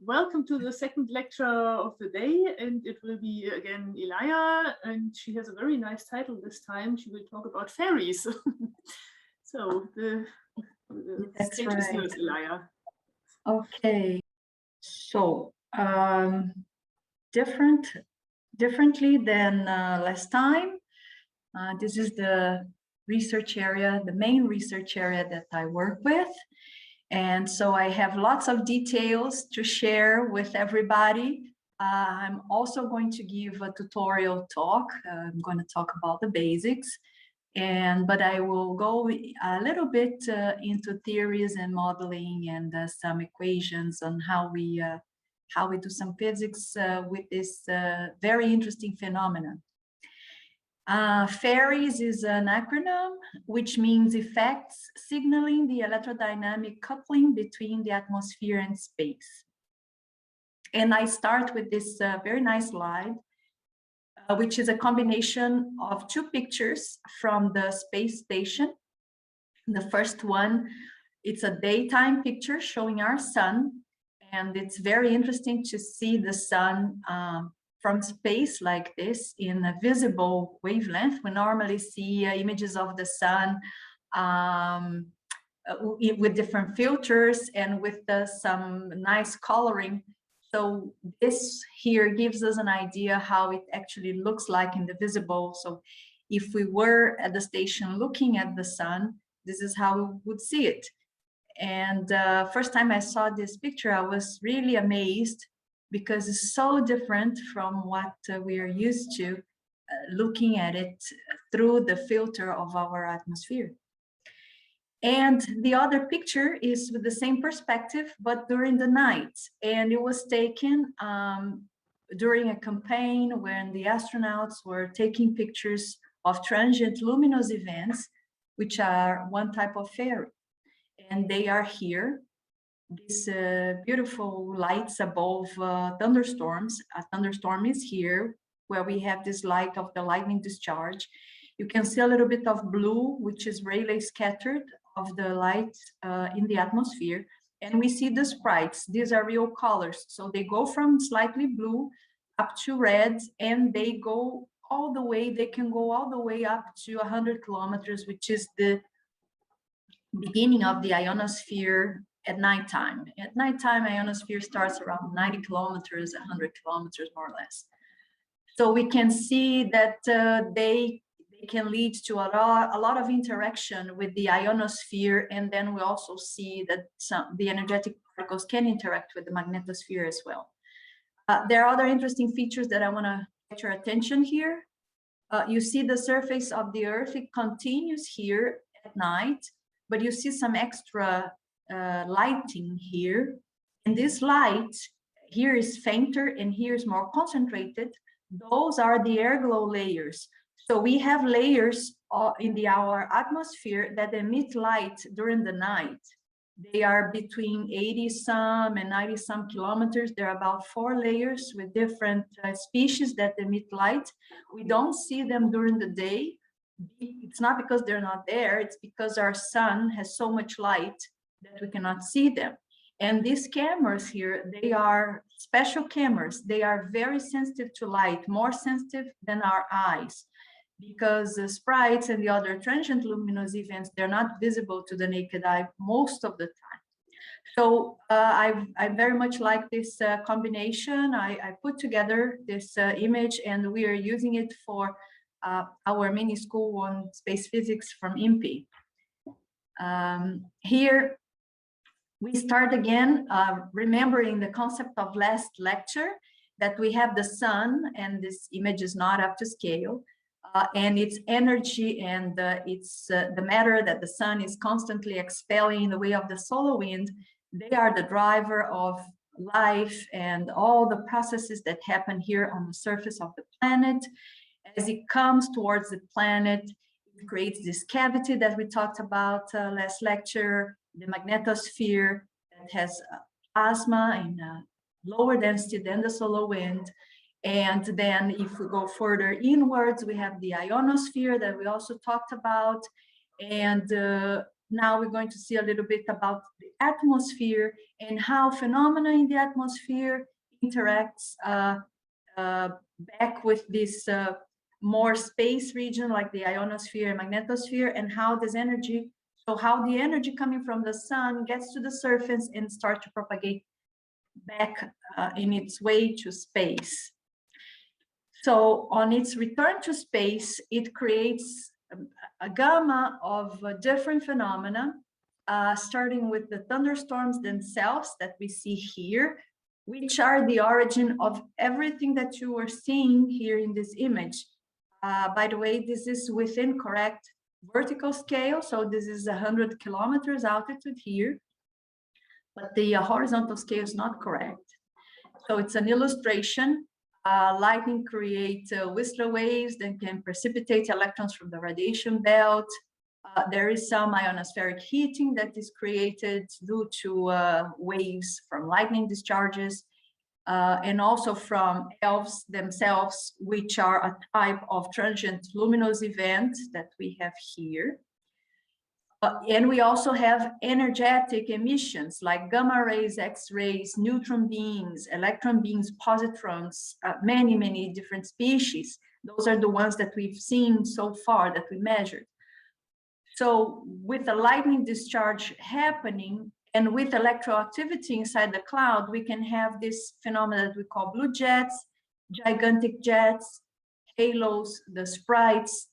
welcome to the second lecture of the day, and it will be again Elia, and she has a very nice title this time. She will talk about fairies. So the stage is yours, Elia. Okay, so differently than last time, this is the research area, the main research area that I work with. And so I have lots of details to share with everybody. I'm also going to give a tutorial talk. I'm going to talk about the basics, but I will go a little bit into theories and modeling and some equations on how we do some physics with this very interesting phenomenon. FAIRIES is an acronym which means effects signaling the electrodynamic coupling between the atmosphere and space. And I start with this very nice slide, which is a combination of two pictures from the space station. The first one, it's a daytime picture showing our sun, and it's very interesting to see the sun from space like this in a visible wavelength. We normally see images of the sun with different filters and with some nice coloring. So this here gives us an idea how it actually looks like in the visible. So if we were at the station looking at the sun, this is how we would see it. And first time I saw this picture, I was really amazed, because it's so different from what we are used to looking at it through the filter of our atmosphere. And the other picture is with the same perspective, but during the night. And it was taken during a campaign when the astronauts were taking pictures of transient luminous events, which are one type of fairy. And they are here. These beautiful lights above thunderstorms. A thunderstorm is here, where we have this light of the lightning discharge. You can see a little bit of blue, which is Rayleigh scattered of the light in the atmosphere. And we see the sprites. These are real colors. So they go from slightly blue up to red, and they go all the way, they can go all the way up to 100 kilometers, which is the beginning of the ionosphere at nighttime. At nighttime, ionosphere starts around 90 kilometers, 100 kilometers more or less. So we can see that they can lead to a lot of interaction with the ionosphere, and then we also see that the energetic particles can interact with the magnetosphere as well. There are other interesting features that I want to get your attention here. You see the surface of the Earth, it continues here at night, but you see some extra lighting here. And this light here is fainter and here is more concentrated. Those are the air glow layers. So we have layers in our atmosphere that emit light during the night. They are between 80 some and 90 some kilometers. There are about 4 layers with different species that emit light. We don't see them during the day. It's not because they're not there, it's because our sun has so much light that we cannot see them. And these cameras here, they are special cameras. They are very sensitive to light, more sensitive than our eyes, because the sprites and the other transient luminous events, they're not visible to the naked eye most of the time. So I very much like this combination. I put together this image, and we are using it for our mini school on space physics from INPE. Here we start again, remembering the concept of last lecture, that we have the sun, and this image is not up to scale, and its energy and it's the matter that the sun is constantly expelling in the way of the solar wind. They are the driver of life and all the processes that happen here on the surface of the planet. As it comes towards the planet, it creates this cavity that we talked about last lecture, the magnetosphere that has plasma in a lower density than the solar wind. And then if we go further inwards, we have the ionosphere that we also talked about. And Now we're going to see a little bit about the atmosphere and how phenomena in the atmosphere interacts back with this more space region like the ionosphere and magnetosphere, and how this energy, so how the energy coming from the sun gets to the surface and start to propagate back in its way to space. So on its return to space, it creates a gamma of different phenomena, starting with the thunderstorms themselves that we see here, which are the origin of everything that you are seeing here in this image. By the way, this is within correct vertical scale, so this is 100 kilometers altitude here, but the horizontal scale is not correct. So it's an illustration. Lightning creates Whistler waves that can precipitate electrons from the radiation belt. There is some ionospheric heating that is created due to waves from lightning discharges, and also from ELVs themselves, which are a type of transient luminous event that we have here. And we also have energetic emissions like gamma rays, X-rays, neutron beams, electron beams, positrons, many, many different species. Those are the ones that we've seen so far that we measured. So with the lightning discharge happening and with electroactivity inside the cloud, we can have this phenomenon that we call blue jets, gigantic jets, halos, the sprites.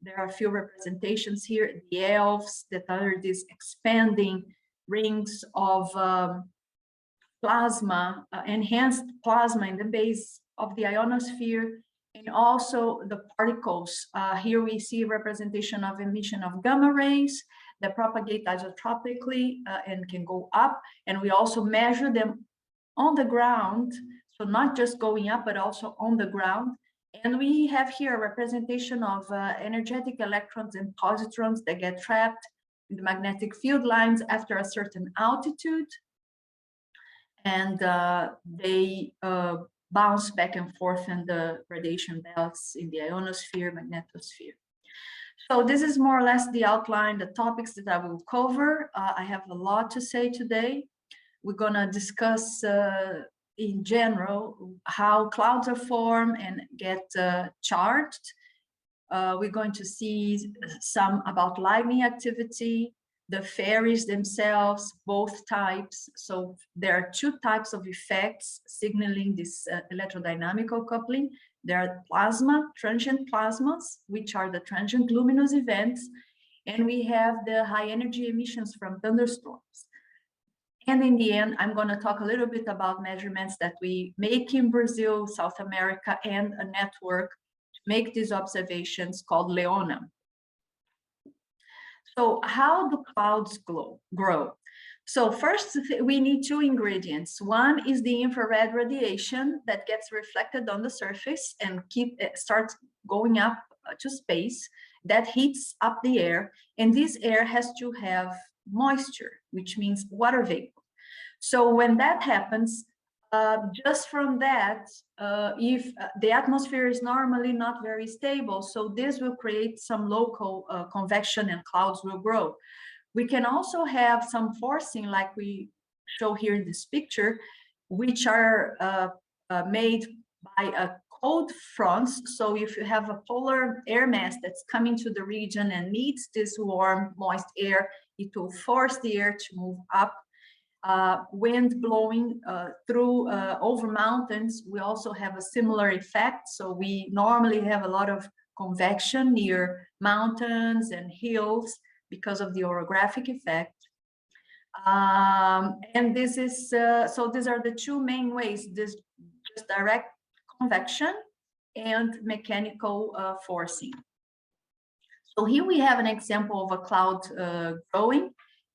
There are a few representations here, the ELVs that are these expanding rings of plasma, enhanced plasma in the base of the ionosphere, and also the particles. Here we see a representation of emission of gamma rays that propagate isotropically and can go up. And we also measure them on the ground. So not just going up, but also on the ground. And we have here a representation of energetic electrons and positrons that get trapped in the magnetic field lines after a certain altitude. And they bounce back and forth in the radiation belts in the ionosphere, magnetosphere. So this is more or less the outline, the topics that I will cover. I have a lot to say today. We're going to discuss in general how clouds are formed and get charged. We're going to see some about lightning activity, the FAIRIES themselves, both types. So there are two types of effects signaling this electrodynamical coupling. There are plasma, transient plasmas, which are the transient luminous events, and we have the high energy emissions from thunderstorms. And in the end, I'm going to talk a little bit about measurements that we make in Brazil, South America, and a network to make these observations called LEONA. So how do clouds grow? So first, we need two ingredients. One is the infrared radiation that gets reflected on the surface and starts going up to space. That heats up the air, and this air has to have moisture, which means water vapor. So when that happens, just from that, if the atmosphere is normally not very stable, so this will create some local convection and clouds will grow. We can also have some forcing like we show here in this picture, which are made by cold fronts. So if you have a polar air mass that's coming to the region and meets this warm, moist air, it will force the air to move up. Wind blowing through over mountains, we also have a similar effect. So we normally have a lot of convection near mountains and hills because of the orographic effect. And this is, so these are the two main ways, this just direct convection and mechanical forcing. So here we have an example of a cloud growing.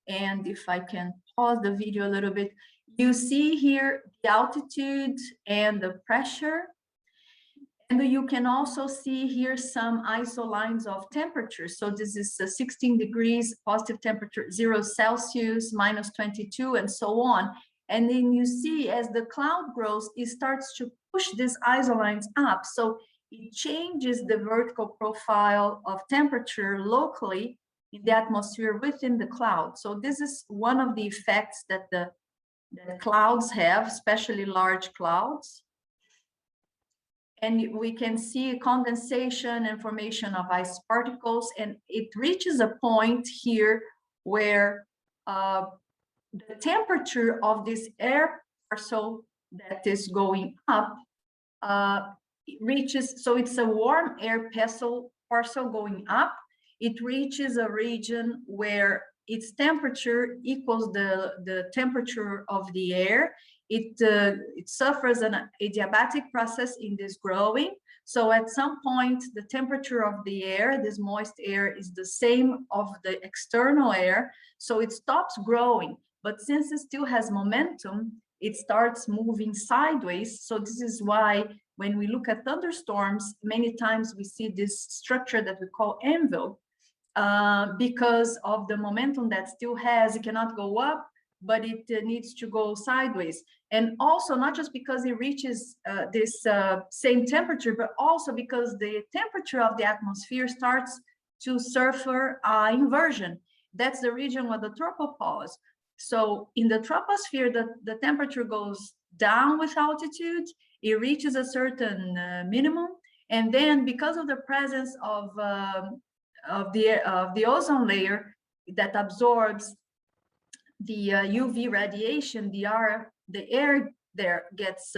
And if I can pause the video a little bit, you see here the altitude and the pressure. And you can also see here some isolines of temperature. So this is 16 degrees, positive temperature, 0 Celsius, minus 22, and so on. And then you see as the cloud grows, it starts to push these isolines up. So it changes the vertical profile of temperature locally in the atmosphere within the cloud. So this is one of the effects that the clouds have, especially large clouds. And we can see condensation and formation of ice particles, and it reaches a point here where the temperature of this air parcel that is going up reaches, so it's a warm air parcel going up. It reaches a region where its temperature equals the temperature of the air. It suffers an adiabatic process in this growing. So at some point, the temperature of the air, this moist air, is the same of the external air. So it stops growing. But since it still has momentum, it starts moving sideways. So this is why when we look at thunderstorms, many times we see this structure that we call anvil, because of the momentum that still has. It cannot go up, but it needs to go sideways. And also not just because it reaches this same temperature, but also because the temperature of the atmosphere starts to suffer inversion. That's the region where the tropopause. So in the troposphere, the temperature goes down with altitude. It reaches a certain minimum, and then because of the presence of the ozone layer that absorbs the UV radiation, the air there gets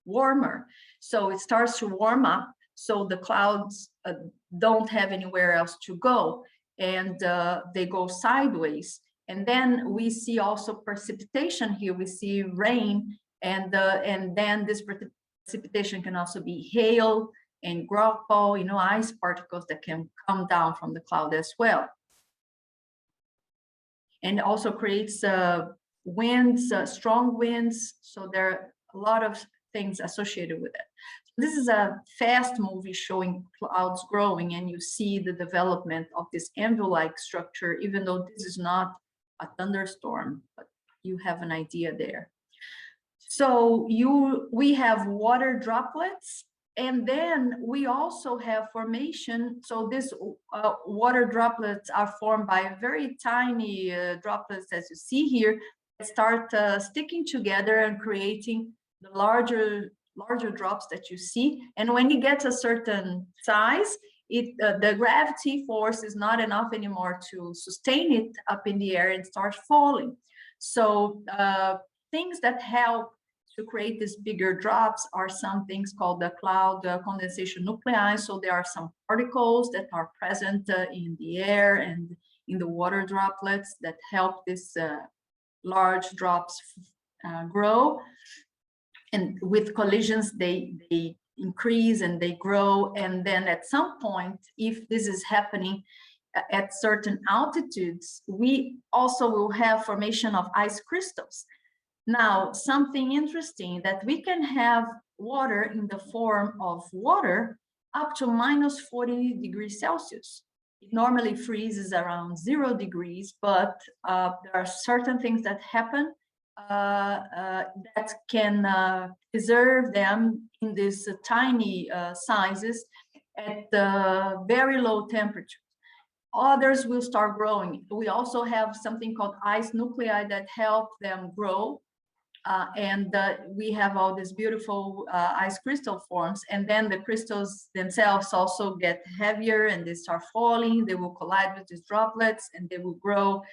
warmer, so it starts to warm up. So the clouds don't have anywhere else to go, and they go sideways. And then we see also precipitation here. We see rain, and then this precipitation can also be hail and graupel, ice particles that can come down from the cloud as well. And also creates winds, strong winds. So there are a lot of things associated with it. This is a fast movie showing clouds growing, and you see the development of this anvil-like structure, even though this is not a thunderstorm, but you have an idea there. So we have water droplets, and then we also have formation. So this water droplets are formed by very tiny droplets, as you see here, that start sticking together and creating the larger drops that you see. And when it gets a certain size, the gravity force is not enough anymore to sustain it up in the air and start falling. So things that help to create these bigger drops are some things called the cloud condensation nuclei. So there are some particles that are present in the air and in the water droplets that help these large drops grow. And with collisions, they increase and they grow. And then at some point, if this is happening at certain altitudes, we also will have formation of ice crystals. Now, something interesting, that we can have water in the form of water up to -40 degrees Celsius. It normally freezes around 0 degrees, but there are certain things that happen that can preserve them in these tiny sizes at very low temperatures. Others will start growing. We also have something called ice nuclei that help them grow. And we have all these beautiful ice crystal forms, and then the crystals themselves also get heavier and they start falling. They will collide with these droplets and they will grow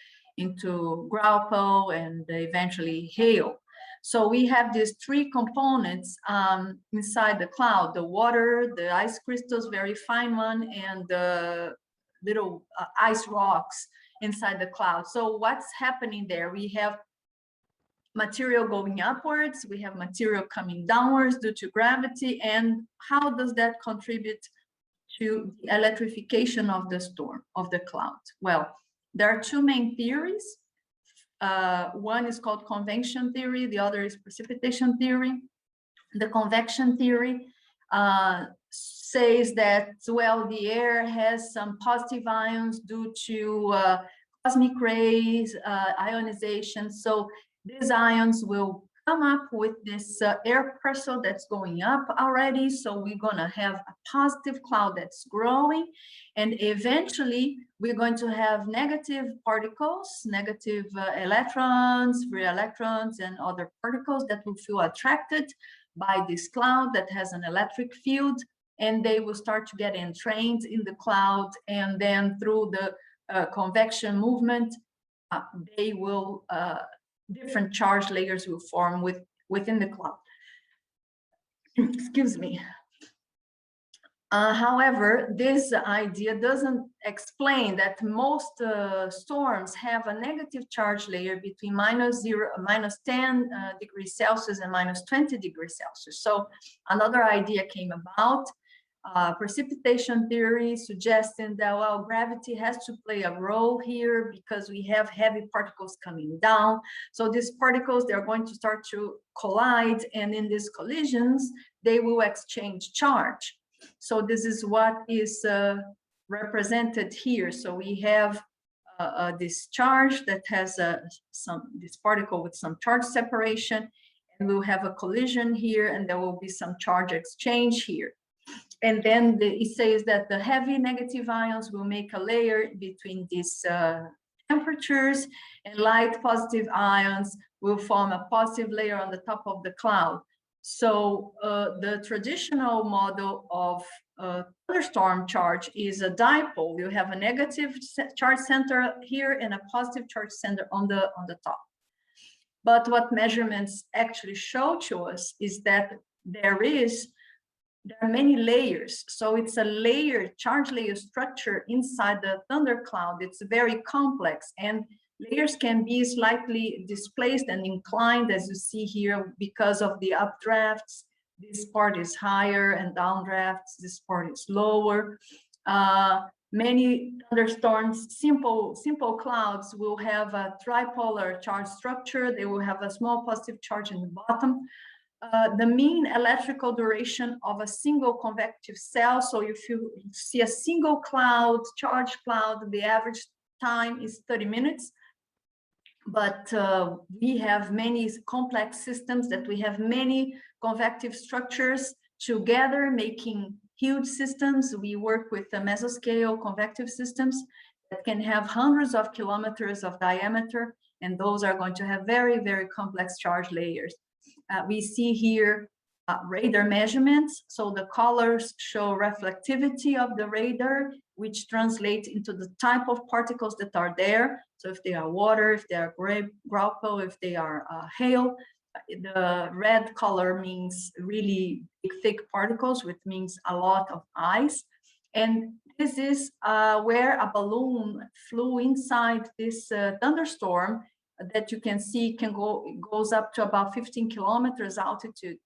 into graupel and eventually hail. So we have these three components inside the cloud: the water, the ice crystals, very fine one, and the little ice rocks inside the cloud. So what's happening there? We have material going upwards, we have material coming downwards due to gravity, and how does that contribute to the electrification of the storm, of the cloud? Well, there are two main theories. One is called convection theory, the other is precipitation theory. The convection theory says that, well, the air has some positive ions due to cosmic rays, ionization. So these ions will come up with this air pressure that's going up already. So we're going to have a positive cloud that's growing. And eventually, we're going to have negative particles, negative electrons, free electrons, and other particles that will feel attracted by this cloud that has an electric field. And they will start to get entrained in the cloud. And then through the convection movement, they will different charge layers will form within the cloud. Excuse me. However, this idea doesn't explain that most storms have a negative charge layer between -10 degrees Celsius and -20 degrees Celsius. So another idea came about. Precipitation theory suggesting that, well, gravity has to play a role here because we have heavy particles coming down. So these particles, they're going to start to collide, and in these collisions, they will exchange charge. So this is what is represented here. So we have this charge that has this particle with some charge separation, and we'll have a collision here, and there will be some charge exchange here. And then it says that the heavy negative ions will make a layer between these temperatures, and light positive ions will form a positive layer on the top of the cloud. So the traditional model of thunderstorm charge is a dipole. You have a negative charge center here and a positive charge center on the top. But what measurements actually show to us is that there are many layers. So it's a charge layer structure inside the thundercloud. It's very complex, and layers can be slightly displaced and inclined, as you see here, because of the updrafts. This part is higher, and downdrafts, this part is lower. Many thunderstorms, simple clouds will have a tripolar charge structure. They will have a small positive charge in the bottom. The mean electrical duration of a single convective cell. So if you see a single cloud, charge cloud, the average time is 30 minutes. But we have many complex systems that we have many convective structures together, making huge systems. We work with the mesoscale convective systems that can have hundreds of kilometers of diameter, and those are going to have very, very complex charge layers. We see here radar measurements. So the colors show reflectivity of the radar, which translates into the type of particles that are there. So if they are water, if they are graupel, if they are hail. The red color means really big, thick particles, which means a lot of ice. And this is where a balloon flew inside this thunderstorm that you can see goes up to about 15 kilometers altitude,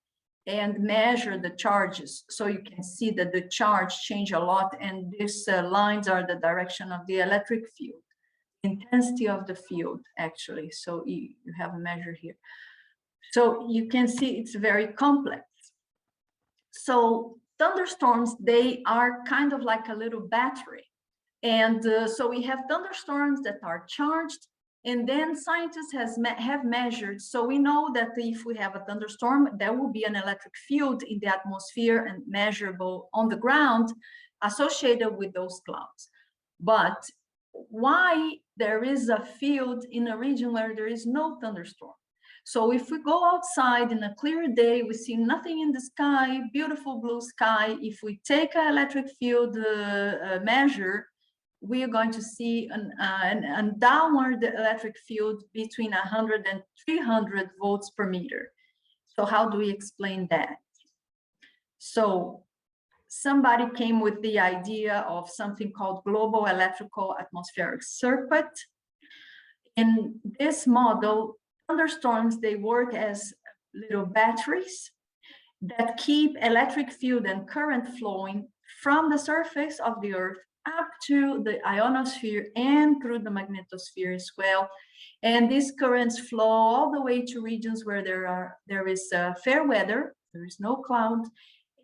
and measure the charges. So you can see that the charge change a lot, and these lines are the direction of the electric field, intensity of the field, actually. So you have a measure here. So you can see it's very complex. So thunderstorms, they are kind of like a little battery. And so we have thunderstorms that are charged, and then scientists have measured. So we know that if we have a thunderstorm, there will be an electric field in the atmosphere and measurable on the ground associated with those clouds. But why there is a field in a region where there is no thunderstorm? So if we go outside in a clear day, we see nothing in the sky, beautiful blue sky. If we take an electric field measure, we are going to see a downward electric field between 100 and 300 volts per meter. So how do we explain that? So somebody came with the idea of something called global electrical atmospheric circuit. In this model, thunderstorms, they work as little batteries that keep electric field and current flowing from the surface of the Earth up to the ionosphere and through the magnetosphere as well. And these currents flow all the way to regions where there is fair weather, there is no cloud,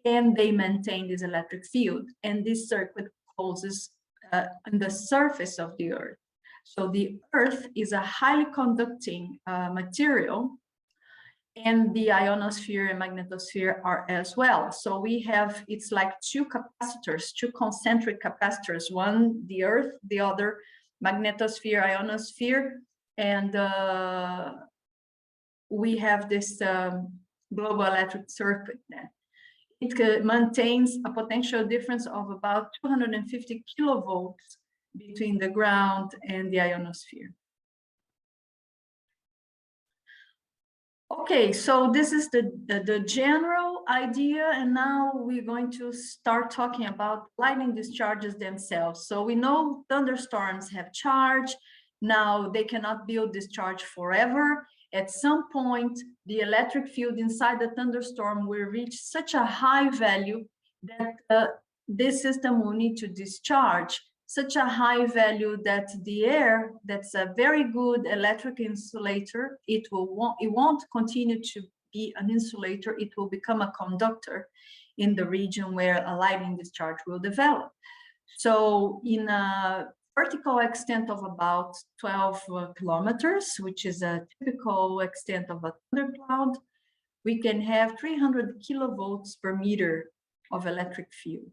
and they maintain this electric field. And this circuit closes on the surface of the Earth. So the Earth is a highly conducting material, and the ionosphere and magnetosphere are as well. So we have, it's like two capacitors, two concentric capacitors, one the Earth, the other magnetosphere, ionosphere, and we have this global electric circuit. It maintains a potential difference of about 250 kilovolts between the ground and the ionosphere. Okay, so this is the general idea, and now we're going to start talking about lightning discharges themselves. So we know thunderstorms have charge. Now they cannot build discharge forever. At some point, the electric field inside the thunderstorm will reach such a high value that this system will need to discharge. Such a high value that the air, that's a very good electric insulator, it won't continue to be an insulator, it will become a conductor in the region where a lightning discharge will develop. So in a vertical extent of about 12 kilometers, which is a typical extent of a thundercloud, we can have 300 kilovolts per meter of electric field.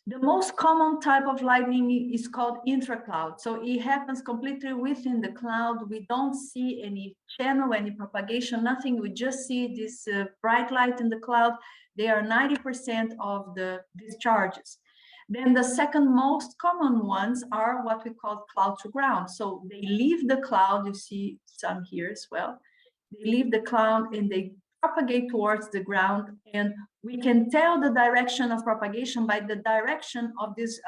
The most common type of lightning is called intracloud. So it happens completely within the cloud. We don't see any channel, any propagation, nothing. We just see this bright light in the cloud. They are 90% of the discharges. Then the second most common ones are what we call cloud to ground. So they leave the cloud, you see some here as well. They leave the cloud and they propagate towards the ground, and we can tell the direction of propagation by the direction of these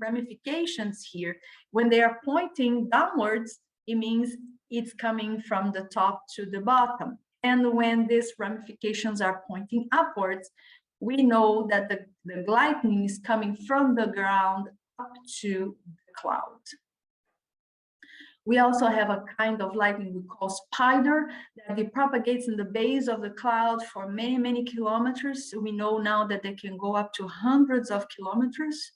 ramifications here. When they are pointing downwards, it means it's coming from the top to the bottom. And when these ramifications are pointing upwards, we know that the lightning is coming from the ground up to the cloud. We also have a kind of lightning we call spider that it propagates in the base of the cloud for many, many kilometers. We know now that they can go up to hundreds of kilometers.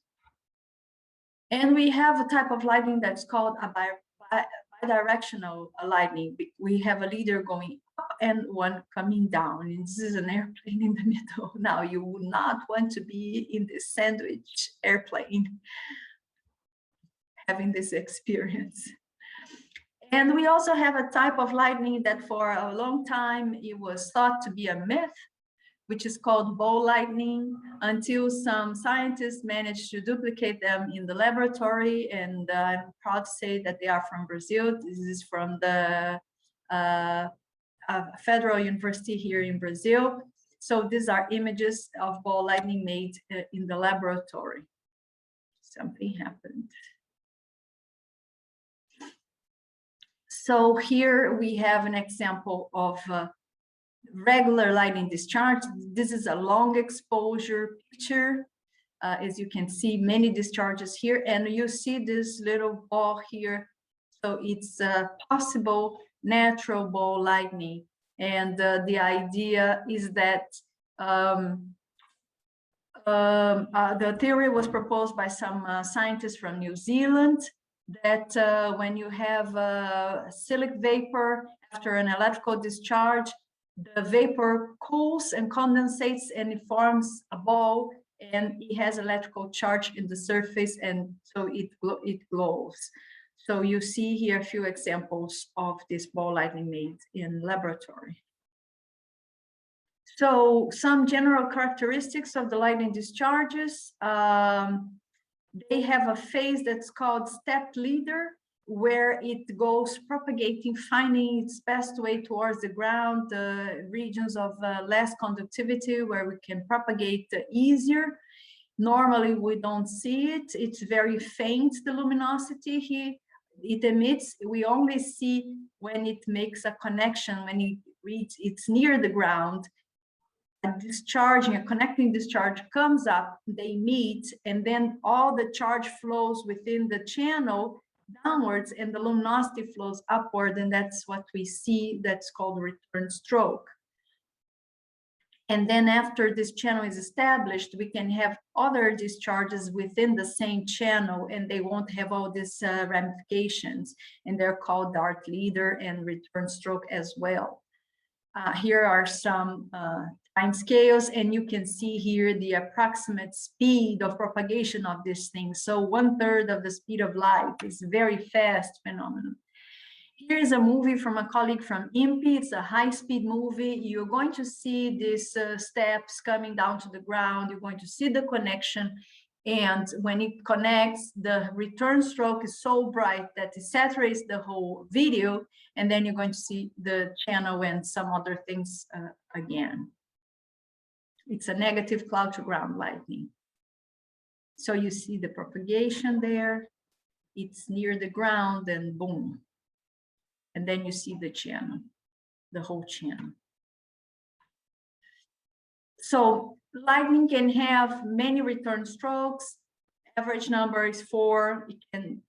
And we have a type of lightning that's called a bidirectional lightning. We have a leader going up and one coming down. And this is an airplane in the middle. Now, you would not want to be in this sandwich airplane having this experience. And we also have a type of lightning that for a long time, it was thought to be a myth, which is called ball lightning, until some scientists managed to duplicate them in the laboratory. And I'm proud to say that they are from Brazil. This is from the Federal University here in Brazil. So these are images of ball lightning made in the laboratory. Something happened. So here we have an example of regular lightning discharge. This is a long exposure picture. As you can see, many discharges here, and you see this little ball here. So it's a possible natural ball lightning. And the idea is that the theory was proposed by some scientists from New Zealand, that when you have silic vapor after an electrical discharge, the vapor cools and condensates and it forms a ball, and it has electrical charge in the surface, and so it glows. So you see here a few examples of this ball lightning made in laboratory. So some general characteristics of the lightning discharges. They have a phase that's called stepped leader, where it goes propagating, finding its best way towards the ground, the regions of less conductivity where we can propagate easier. Normally, we don't see it. It's very faint, the luminosity here. It emits, we only see when it makes a connection, when it's near the ground. A connecting discharge comes up, they meet, and then all the charge flows within the channel downwards and the luminosity flows upward, and that's what we see, that's called return stroke. And then after this channel is established, we can have other discharges within the same channel, and they won't have all these ramifications, and they're called dart leader and return stroke as well. Here are some time scales, and you can see here the approximate speed of propagation of this thing. So 1/3 of the speed of light is very fast phenomenon. Here is a movie from a colleague from IMPI. It's a high-speed movie. You're going to see these steps coming down to the ground. You're going to see the connection. And when it connects, the return stroke is so bright that it saturates the whole video. And then you're going to see the channel and some other things again. It's a negative cloud-to-ground lightning. So you see the propagation there. It's near the ground and boom. And then you see the channel, the whole channel. So lightning can have many return strokes. Average number is 4. It can,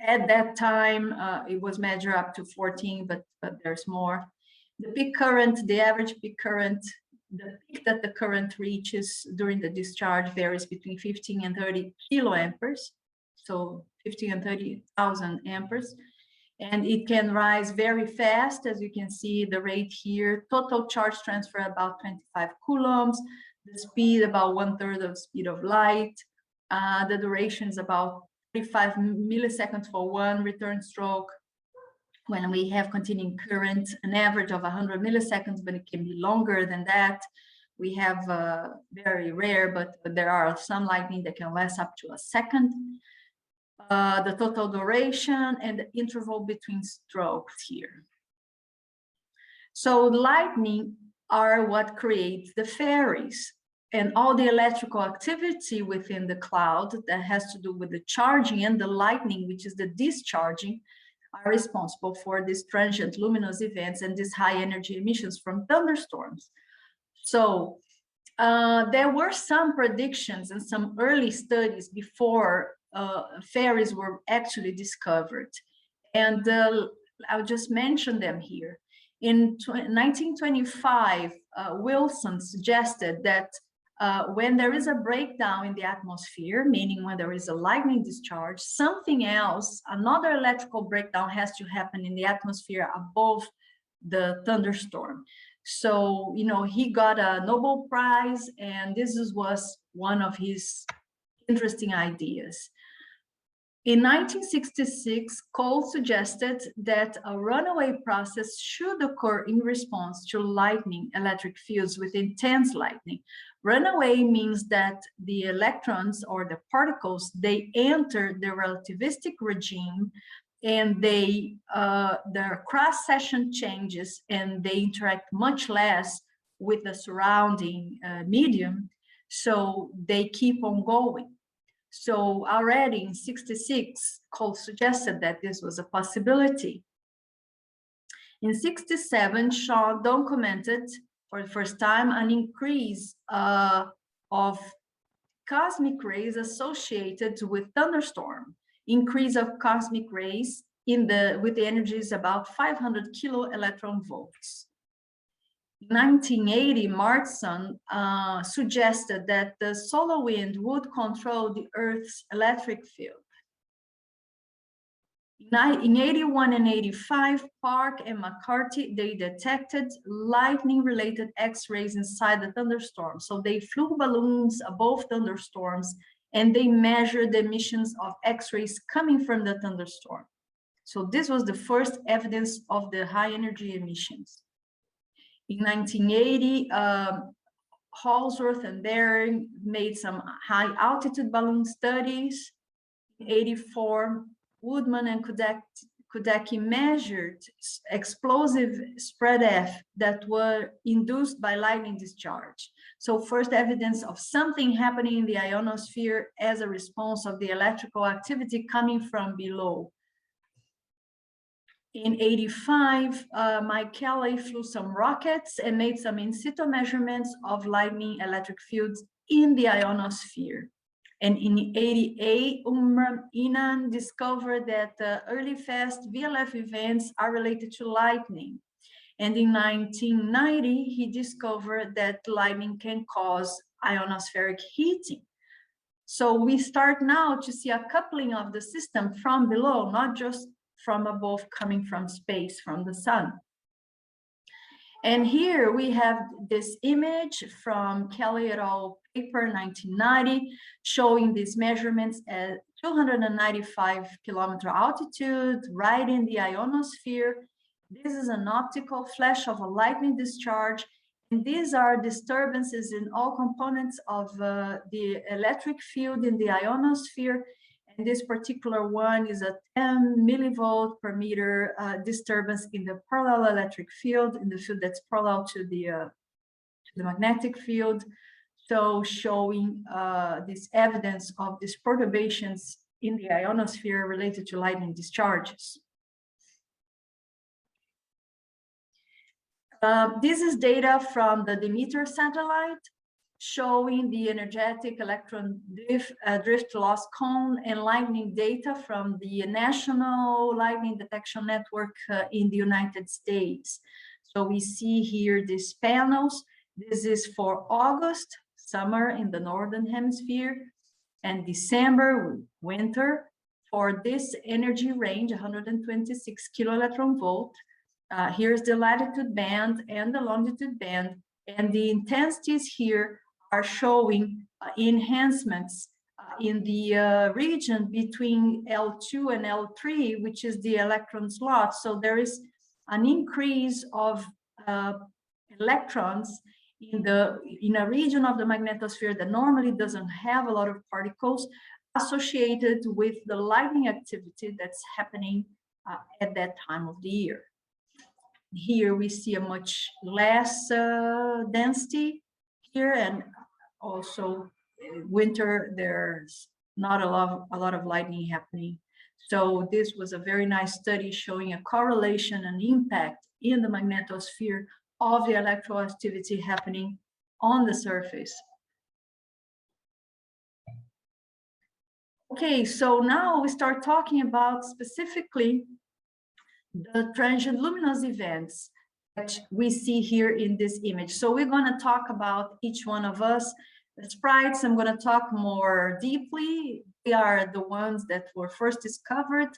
at that time, it was measured up to 14, but there's more. The peak current, the average peak current, the peak that the current reaches during the discharge varies between 15 and 30 kiloamperes. So 15 and 30,000 amperes. And it can rise very fast, as you can see the rate here. Total charge transfer about 25 coulombs. The speed about 1/3 of the speed of light. The duration is about 35 milliseconds for one return stroke. When we have continuing current, an average of 100 milliseconds, but it can be longer than that. We have very rare, but there are some lightning that can last up to a second. The total duration and the interval between strokes here. So lightning are what creates the fairies, and all the electrical activity within the cloud that has to do with the charging and the lightning, which is the discharging, are responsible for these transient luminous events and these high energy emissions from thunderstorms. So there were some predictions and some early studies before fairies were actually discovered. And I'll just mention them here. In 1925, Wilson suggested that when there is a breakdown in the atmosphere, meaning when there is a lightning discharge, something else, another electrical breakdown has to happen in the atmosphere above the thunderstorm. So, you know, he got a Nobel Prize, and this was one of his interesting ideas. In 1966, Cole suggested that a runaway process should occur in response to lightning electric fields with intense lightning. Runaway means that the electrons or the particles, they enter the relativistic regime, and they their cross-section changes, and they interact much less with the surrounding medium, so they keep on going. So already in 66, Cole suggested that this was a possibility. In 67, Shaw documented for the first time an increase of cosmic rays associated with thunderstorm. Increase of cosmic rays with the energies about 500 kilo electron volts. In 1980, Martson suggested that the solar wind would control the Earth's electric field. In 81 and 85, Park and McCarthy, they detected lightning-related X-rays inside the thunderstorm. So they flew balloons above thunderstorms, and they measured the emissions of X-rays coming from the thunderstorm. So this was the first evidence of the high-energy emissions. In 1980, Halsworth and Baring made some high-altitude balloon studies. In 84, Woodman and Kudecki measured explosive spread F that were induced by lightning discharge. So first evidence of something happening in the ionosphere as a response of the electrical activity coming from below. In 85, Mike Kelly flew some rockets and made some in situ measurements of lightning electric fields in the ionosphere. And in 88, Inan discovered that early fast VLF events are related to lightning. And in 1990, he discovered that lightning can cause ionospheric heating. So we start now to see a coupling of the system from below, not just from above, coming from space, from the sun. And here we have this image from Kelly et al. Paper 1990, showing these measurements at 295-kilometer altitude, right in the ionosphere. This is an optical flash of a lightning discharge. And these are disturbances in all components of the electric field in the ionosphere. And this particular one is a 10 millivolt per meter disturbance in the parallel electric field, in the field that's parallel to the magnetic field. So showing this evidence of these perturbations in the ionosphere related to lightning discharges. This is data from the Demeter satellite, showing the energetic electron drift loss cone and lightning data from the National Lightning Detection Network in the United States. So we see here these panels. This is for August, summer in the Northern Hemisphere, and December, winter, for this energy range, 126 kiloelectron volt. Here's the latitude band and the longitude band, and the intensities here are showing enhancements in the region between L2 and L3, which is the electron slot. So there is an increase of electrons in a region of the magnetosphere that normally doesn't have a lot of particles associated with the lightning activity that's happening at that time of the year. Here we see a much less density here, and also winter there's not a lot of lightning happening. So this was a very nice study showing a correlation and impact in the magnetosphere of the electroactivity happening on the surface. Okay, so now we start talking about specifically the transient luminous events that we see here in this image. So we're going to talk about each one of us. The sprites, I'm going to talk more deeply. They are the ones that were first discovered,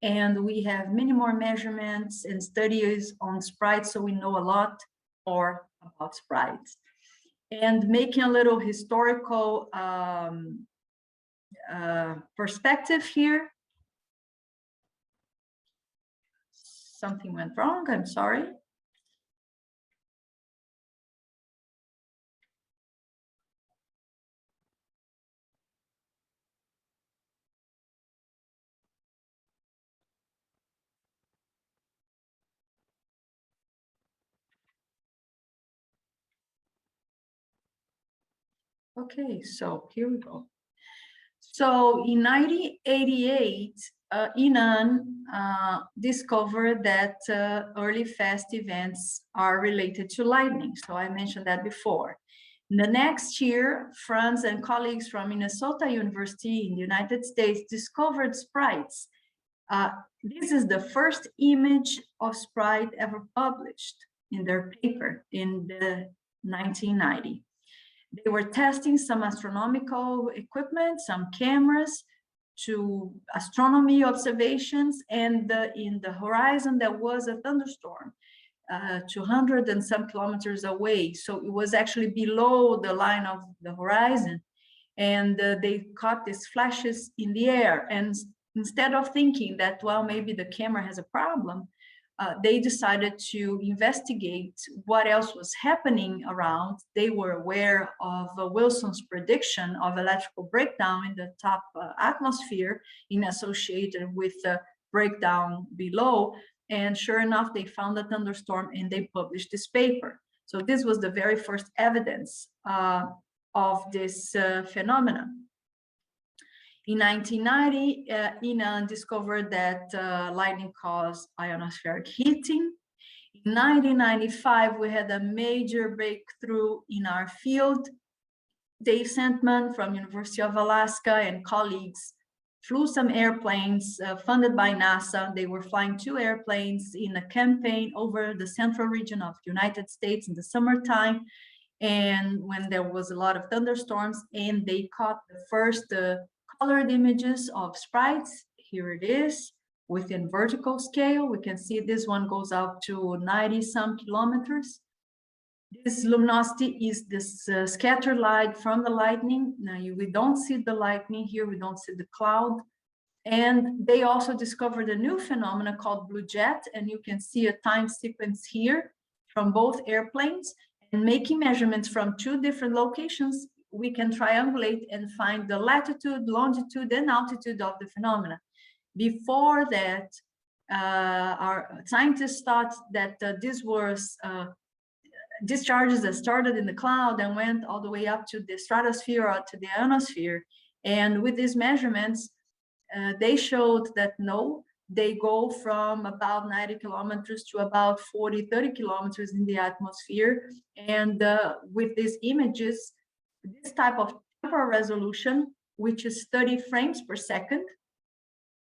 and we have many more measurements and studies on sprites, so we know a lot more about sprites. And making a little historical perspective here. Something went wrong, I'm sorry. Okay, so here we go. So in 1988, Inan discovered that early fast events are related to lightning. So I mentioned that before. The next year, Franz and colleagues from Minnesota University in the United States discovered sprites. This is the first image of sprite ever published in their paper in the 1990. They were testing some astronomical equipment, some cameras, to astronomy observations, and in the horizon there was a thunderstorm 200 and some kilometers away. So it was actually below the line of the horizon, and they caught these flashes in the air. And instead of thinking that, well, maybe the camera has a problem, they decided to investigate what else was happening around. They were aware of Wilson's prediction of electrical breakdown in the top atmosphere associated with the breakdown below. And sure enough, they found a thunderstorm and they published this paper. So this was the very first evidence of this phenomenon. In 1990, Inan discovered that lightning caused ionospheric heating. In 1995, we had a major breakthrough in our field. Dave Sandman from University of Alaska and colleagues flew some airplanes funded by NASA. They were flying 2 airplanes in a campaign over the central region of the United States in the summertime, and when there was a lot of thunderstorms, and they caught the first colored images of sprites. Here it is within vertical scale. We can see this one goes out to 90 some kilometers. This luminosity is this scatter light from the lightning. Now we don't see the lightning here, we don't see the cloud. And they also discovered a new phenomenon called blue jet, and you can see a time sequence here from both airplanes. And making measurements from 2 different locations, we can triangulate and find the latitude, longitude, and altitude of the phenomena. Before that, our scientists thought that this was discharges that started in the cloud and went all the way up to the stratosphere or to the ionosphere. And with these measurements, they showed that no, they go from about 90 kilometers to about 40, 30 kilometers in the atmosphere. And with these images, this type of temporal resolution, which is 30 frames per second,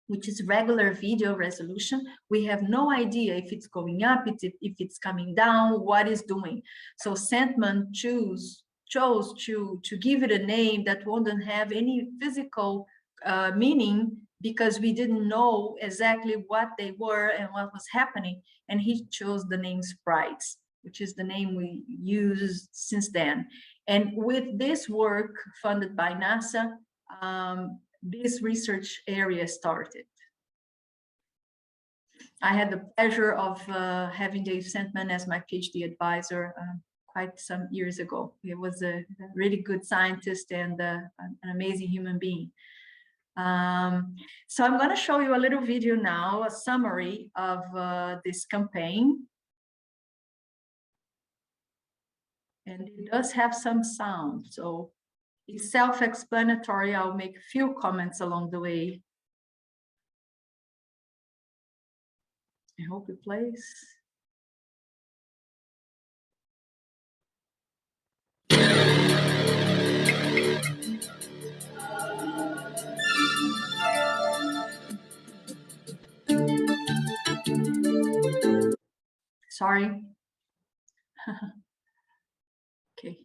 which is regular video resolution, we have no idea if it's going up, if it's coming down, what it's doing. So Sandman chose to give it a name that wouldn't have any physical meaning, because we didn't know exactly what they were and what was happening. And he chose the name Sprites, which is the name we use since then. And with this work funded by NASA, this research area started. I had the pleasure of having Dave Sandman as my PhD advisor quite some years ago. He was a really good scientist and an amazing human being. So I'm going to show you a little video now, a summary of this campaign. And it does have some sound, so it's self-explanatory. I'll make a few comments along the way. I hope it plays. Sorry. Okay.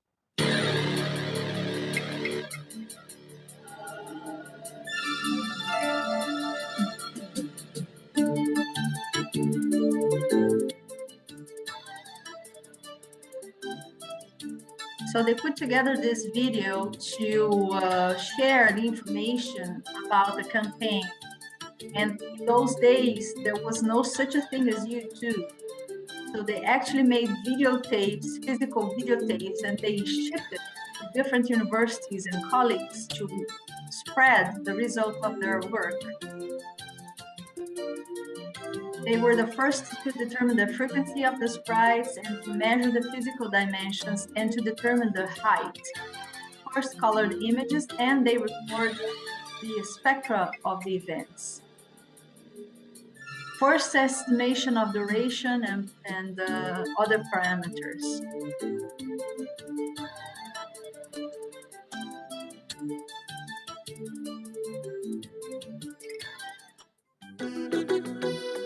So they put together this video to share the information about the campaign. And in those days, there was no such a thing as YouTube. So they actually made videotapes, physical videotapes, and they shipped it to different universities and colleagues to spread the result of their work. They were the first to determine the frequency of the sprites and to measure the physical dimensions and to determine the height. First colored images, and they record the spectra of the events. First estimation of duration and other parameters.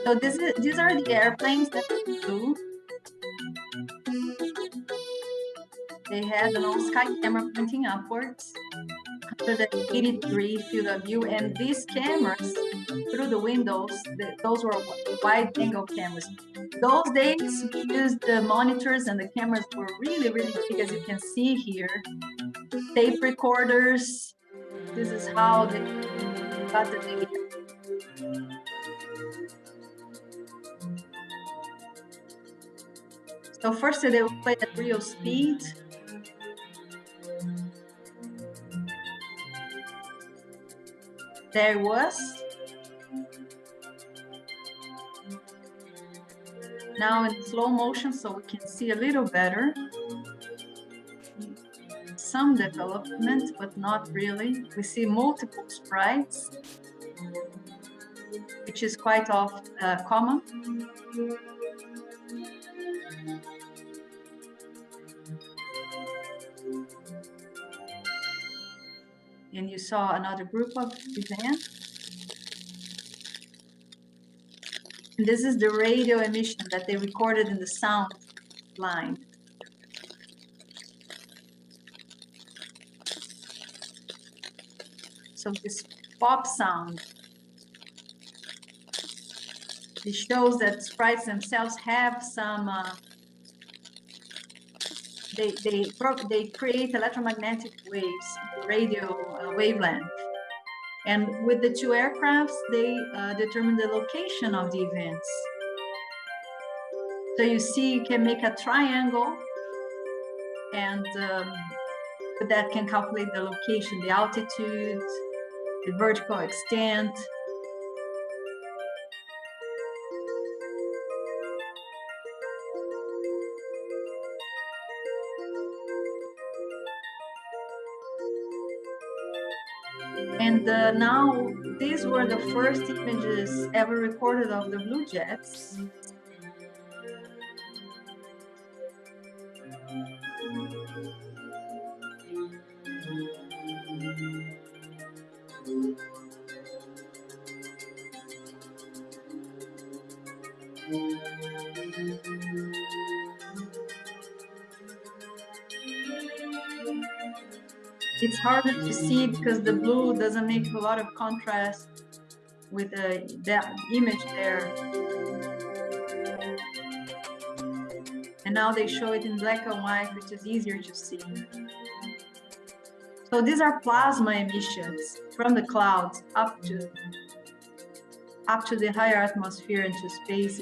So these are the airplanes that flew. They had an all-sky camera pointing upwards, 180-degree field of view, and these cameras through the windows, those were wide-angle cameras. Those days, we used the monitors, and the cameras were really, really big, as you can see here. Tape recorders. This is how they got the data. So first they will play at real speed. There it was. Now in slow motion, so we can see a little better. Some development, but not really. We see multiple sprites, which is quite common. And you saw another group of events. And this is the radio emission that they recorded in the sound line. So this pop sound, it shows that sprites themselves have some they create electromagnetic waves, radio wavelength. And with the two aircrafts, they determine the location of the events. So you see, you can make a triangle, and that can calculate the location, the altitude, the vertical extent. And now, these were the first images ever recorded of the blue jets. It's harder to see because the blue doesn't make a lot of contrast with that image there. And now they show it in black and white, which is easier to see. So these are plasma emissions from the clouds up to the higher atmosphere into space.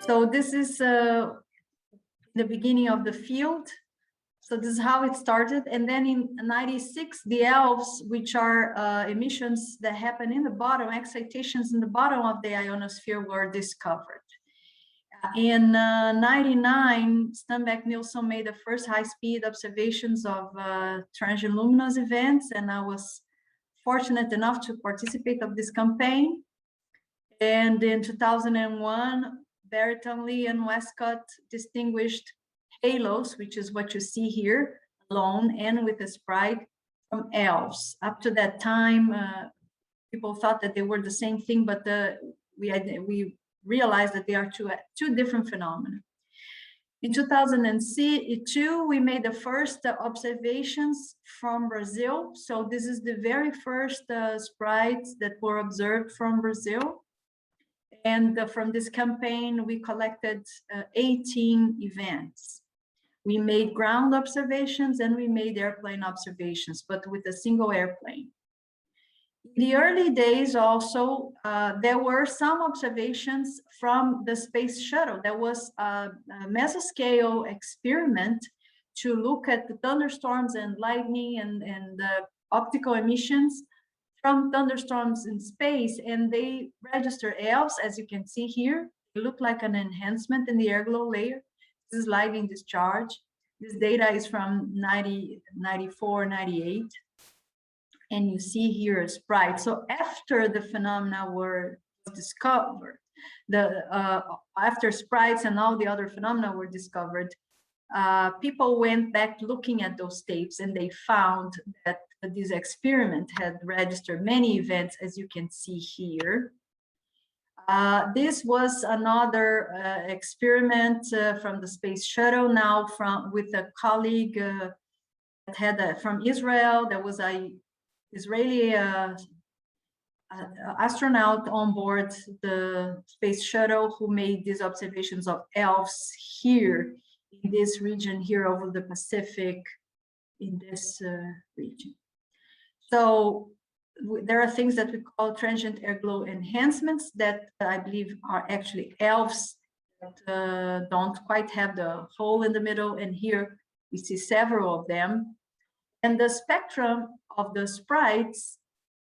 So this is the beginning of the field. So this is how it started. And then in '96, the ELVs, which are emissions that happen in the bottom, excitations in the bottom of the ionosphere, were discovered. In '99, Sternberg-Nielsen made the first high-speed observations of transient luminous events, and I was fortunate enough to participate of this campaign. And in 2001, Barrington, Lee, and Westcott distinguished halos, which is what you see here, alone and with a sprite, from ELVs. Up to that time, people thought that they were the same thing, but we realized that they are two different phenomena. In 2002, we made the first observations from Brazil. So this is the very first sprites that were observed from Brazil. And from this campaign, we collected 18 events. We made ground observations and we made airplane observations, but with a single airplane. In the early days also, there were some observations from the space shuttle. There was a mesoscale experiment to look at the thunderstorms and lightning and the optical emissions from thunderstorms in space, and they register ELVs, as you can see here. They look like an enhancement in the air glow layer. This is lightning discharge. This data is from 94, 98. And you see here a sprite. So after the phenomena were discovered, after sprites and all the other phenomena were discovered, people went back looking at those tapes, and they found that this experiment had registered many events, as you can see here. This was another experiment from the space shuttle, now with a colleague that had from Israel. There was an Israeli astronaut on board the space shuttle who made these observations of ELVs here in this region here over the Pacific, in this region. So there are things that we call transient air glow enhancements that I believe are actually ELVs that don't quite have the hole in the middle, and here we see several of them. And the spectrum of the sprites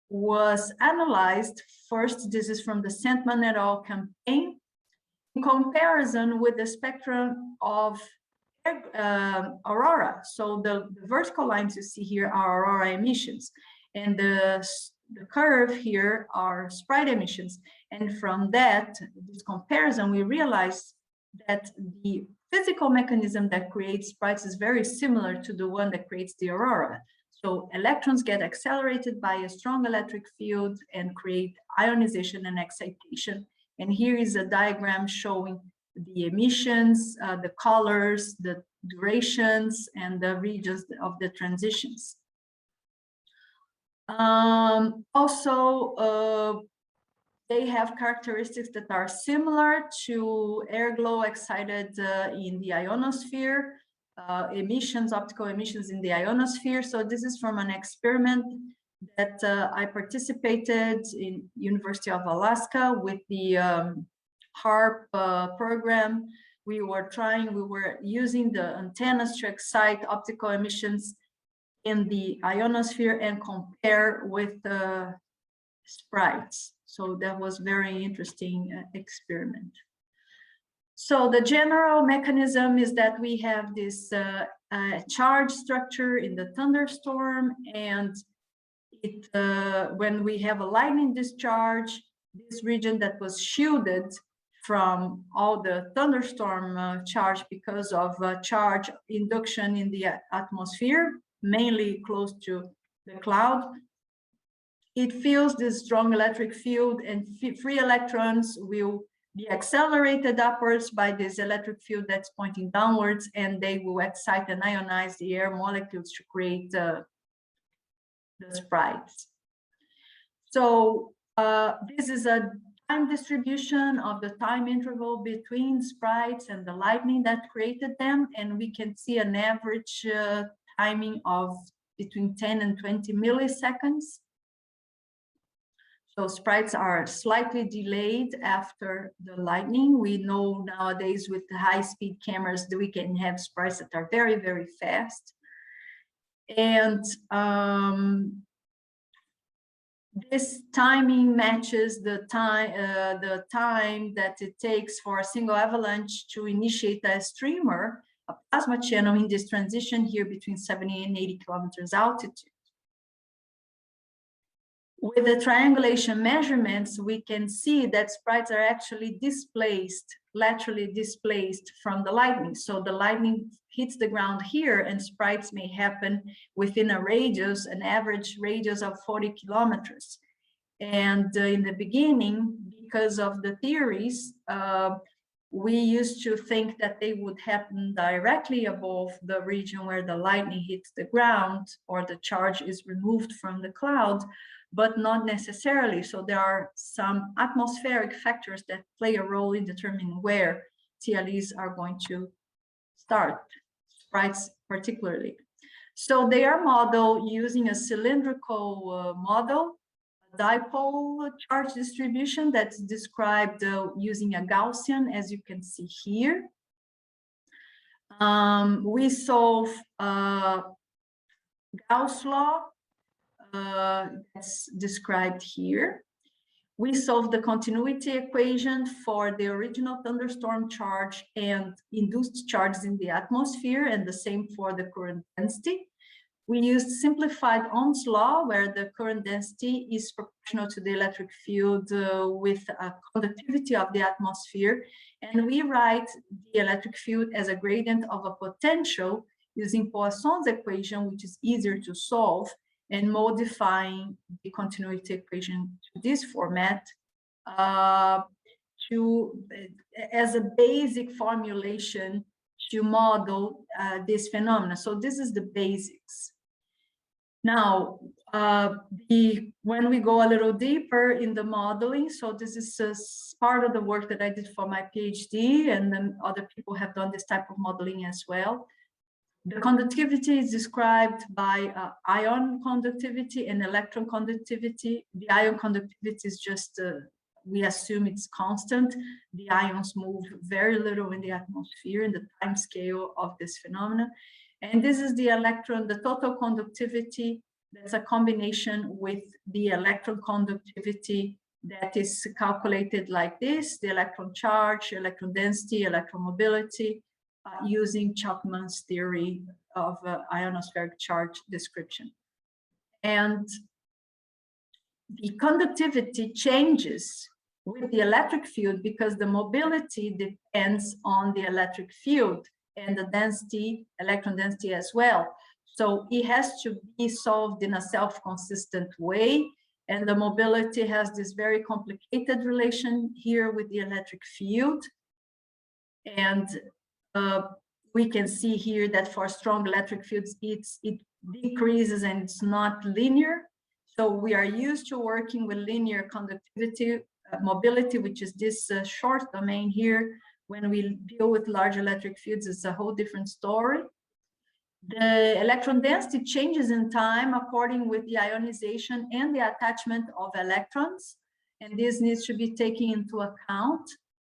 was analyzed first. This is from the Sandman et al. Campaign, in comparison with the spectrum of aurora. So the vertical lines you see here are aurora emissions, and the curve here are sprite emissions. And from this comparison, we realized that the physical mechanism that creates sprites is very similar to the one that creates the aurora. So electrons get accelerated by a strong electric field and create ionization and excitation. And here is a diagram showing the emissions, the colors, the durations, and the regions of the transitions. Also, they have characteristics that are similar to air glow excited in the ionosphere, emissions, optical emissions in the ionosphere. So this is from an experiment that I participated in University of Alaska with the HARP program. We were using the antennas to excite optical emissions in the ionosphere and compare with the sprites. So that was very interesting experiment. So the general mechanism is that we have this charge structure in the thunderstorm, and when we have a lightning discharge, this region that was shielded from all the thunderstorm charge because of charge induction in the atmosphere, mainly close to the cloud, it feels this strong electric field, and free electrons will be accelerated upwards by this electric field that's pointing downwards, and they will excite and ionize the air molecules to create the sprites. So this is a time distribution of the time interval between sprites and the lightning that created them, and we can see an average timing of between 10 and 20 milliseconds. So sprites are slightly delayed after the lightning. We know nowadays with the high-speed cameras that we can have sprites that are very, very fast. And this timing matches the time that it takes for a single avalanche to initiate a streamer, a plasma channel in this transition here between 70 and 80 kilometers altitude. With the triangulation measurements, we can see that sprites are actually displaced, laterally displaced from the lightning. So the lightning hits the ground here, and sprites may happen within a radius, an average radius of 40 kilometers. And in the beginning, because of the theories, we used to think that they would happen directly above the region where the lightning hits the ground or the charge is removed from the cloud, but not necessarily. So there are some atmospheric factors that play a role in determining where TLEs are going to start, sprites particularly. So they are modeled using a cylindrical model, a dipole charge distribution that's described using a Gaussian, as you can see here. We solve Gauss law, that's described here. We solve the continuity equation for the original thunderstorm charge and induced charges in the atmosphere, and the same for the current density. We used simplified Ohm's law, where the current density is proportional to the electric field with a conductivity of the atmosphere, and we write the electric field as a gradient of a potential using Poisson's equation, which is easier to solve, and modifying the continuity equation to this format as a basic formulation to model this phenomena. So this is the basics. Now, when we go a little deeper in the modeling, so this is part of the work that I did for my PhD, and then other people have done this type of modeling as well. The conductivity is described by ion conductivity and electron conductivity. The ion conductivity is just, we assume it's constant. The ions move very little in the atmosphere in the time scale of this phenomena. And this is the electron, the total conductivity. That's a combination with the electron conductivity that is calculated like this: the electron charge, electron density, electron mobility, using Chapman's theory of ionospheric charge description. And the conductivity changes with the electric field because the mobility depends on the electric field and the density, electron density as well. So it has to be solved in a self-consistent way, and the mobility has this very complicated relation here with the electric field. And we can see here that for strong electric fields, it decreases and it's not linear. So we are used to working with linear conductivity mobility, which is this short domain here. When we deal with large electric fields, it's a whole different story. The electron density changes in time according with the ionization and the attachment of electrons, and this needs to be taken into account.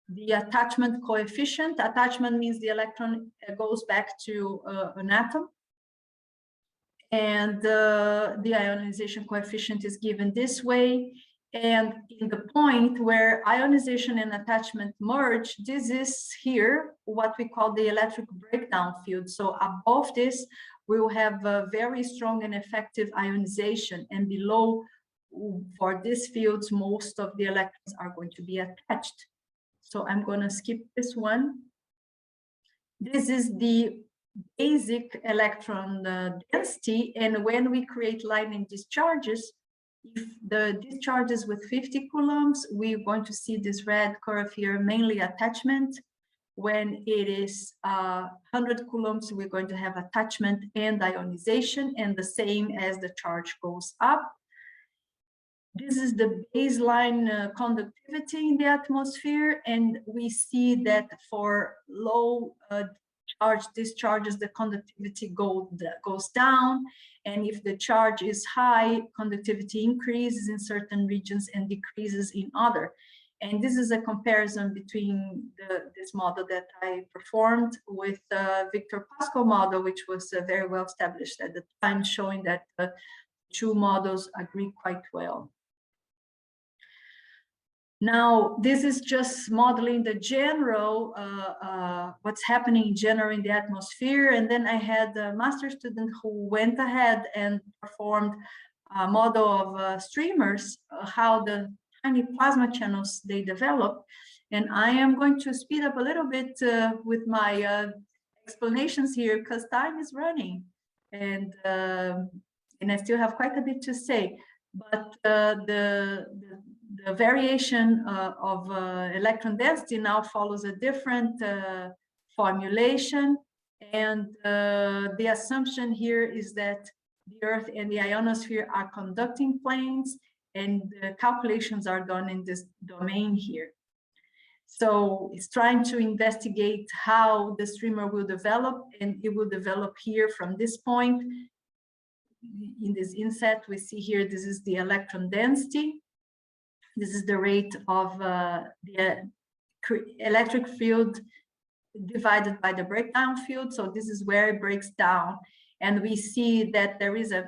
The attachment coefficient, attachment means the electron goes back to an atom, and the ionization coefficient is given this way. And in the point where ionization and attachment merge, this is here what we call the electric breakdown field. So above this, we will have a very strong and effective ionization, and below, for these fields, most of the electrons are going to be attached. So I'm going to skip this one. This is the basic electron density, and when we create lightning discharges, if the discharge is with 50 coulombs, we're going to see this red curve here, mainly attachment. When it is 100 coulombs, we're going to have attachment and ionization, and the same as the charge goes up. This is the baseline conductivity in the atmosphere, and we see that for low charge discharges, the conductivity goes down, and if the charge is high, conductivity increases in certain regions and decreases in other. And this is a comparison between this model that I performed with the Victor Pascal model, which was very well established at the time, showing that the two models agree quite well. Now, this is just modeling the general, what's happening in general in the atmosphere. And then I had a master student who went ahead and performed a model of streamers, how the tiny plasma channels they develop. And I am going to speed up a little bit with my explanations here because time is running. And I still have quite a bit to say. But the variation of electron density now follows a different formulation, and the assumption here is that the Earth and the ionosphere are conducting planes, and the calculations are done in this domain here. So it's trying to investigate how the streamer will develop, and it will develop here from this point. In this inset, we see here, this is the electron density. This is the rate of the electric field divided by the breakdown field. So this is where it breaks down. And we see that there is a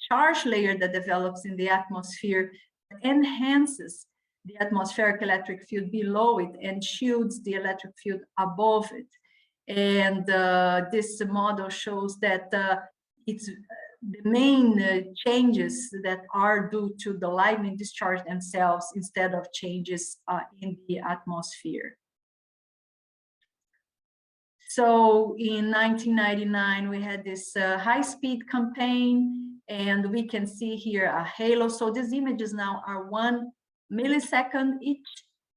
charge layer that develops in the atmosphere that enhances the atmospheric electric field below it and shields the electric field above it. And this model shows that it's the main changes that are due to the lightning discharge themselves instead of changes in the atmosphere. So in 1999, we had this high-speed campaign, and we can see here a halo. So these images now are 1 millisecond each.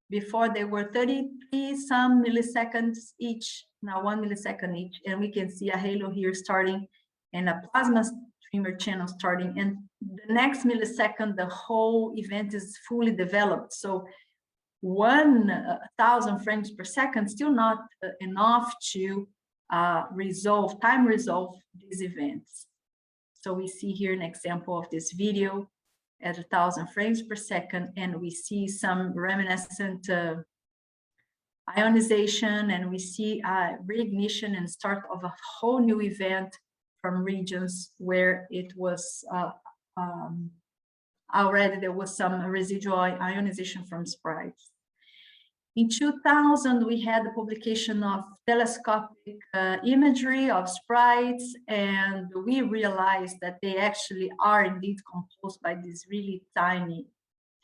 Before they were 33 some milliseconds each, now 1 millisecond each. And we can see a halo here starting and a plasma streamer channel starting, and the next millisecond, the whole event is fully developed. So 1,000 frames per second, still not enough to time resolve these events. So we see here an example of this video at 1,000 frames per second, and we see some reminiscent ionization, and we see reignition and start of a whole new event from regions where it was already there was some residual ionization from Sprites. In 2000, we had the publication of telescopic imagery of Sprites, and we realized that they actually are indeed composed by these really tiny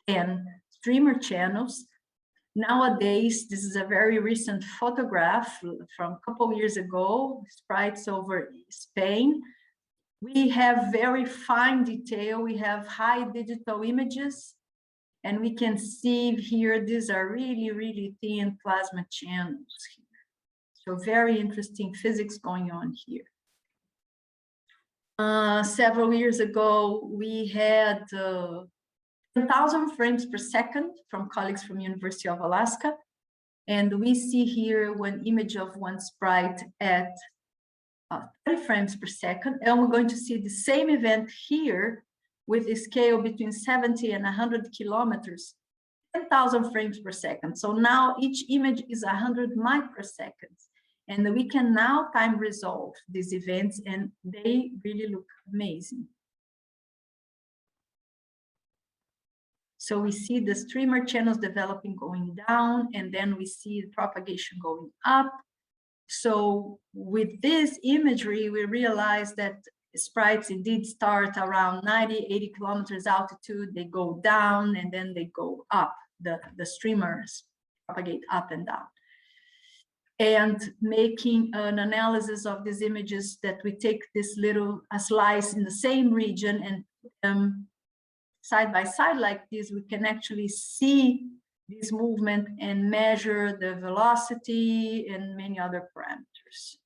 10 streamer channels. Nowadays, this is a very recent photograph from a couple of years ago, Sprites over Spain. We have very fine detail. We have high digital images, and we can see here, these are really, really thin plasma channels here. So very interesting physics going on here. Several years ago, we had 10,000 frames per second from colleagues from University of Alaska. And we see here one image of one sprite at 30 frames per second. And we're going to see the same event here with a scale between 70 and 100 kilometers, 10,000 frames per second. So now each image is 100 microseconds. And we can now time resolve these events, and they really look amazing. So we see the streamer channels developing going down, and then we see the propagation going up. So with this imagery, we realize that sprites indeed start around 90, 80 kilometers altitude, they go down, and then they go up. The streamers propagate up and down. And making an analysis of these images, that we take this little slice in the same region and put them side by side like this, we can actually see this movement and measure the velocity and many other parameters.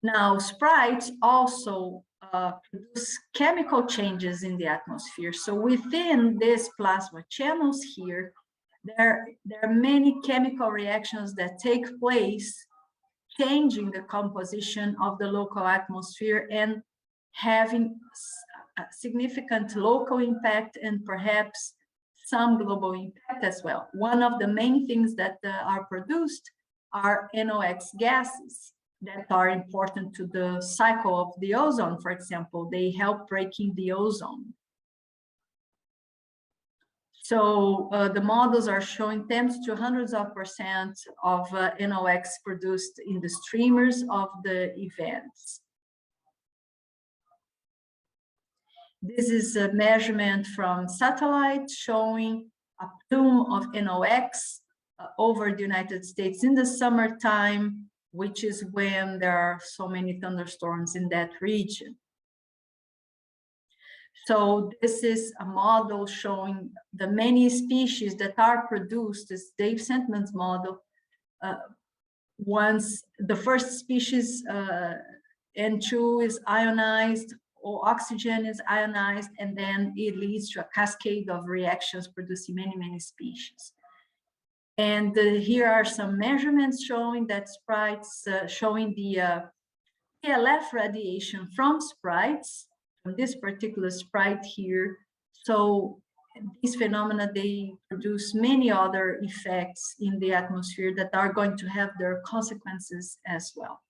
Now, sprites also produce chemical changes in the atmosphere. So within these plasma channels here, there are many chemical reactions that take place, changing the composition of the local atmosphere and having a significant local impact and perhaps some global impact as well. One of the main things that are produced are NOx gases that are important to the cycle of the ozone, for example. They help breaking the ozone. So the models are showing tens to hundreds of % of NOx produced in the streamers of the events. This is a measurement from satellite showing a plume of NOx over the United States in the summertime, which is when there are so many thunderstorms in that region. So this is a model showing the many species that are produced, this Dave Sentman's model. Once the first species, N2, is ionized, or oxygen is ionized, and then it leads to a cascade of reactions producing many, many species. And here are some measurements showing that sprites, showing the PLF radiation from sprites, from this particular sprite here. So these phenomena, they produce many other effects in the atmosphere that are going to have their consequences as well.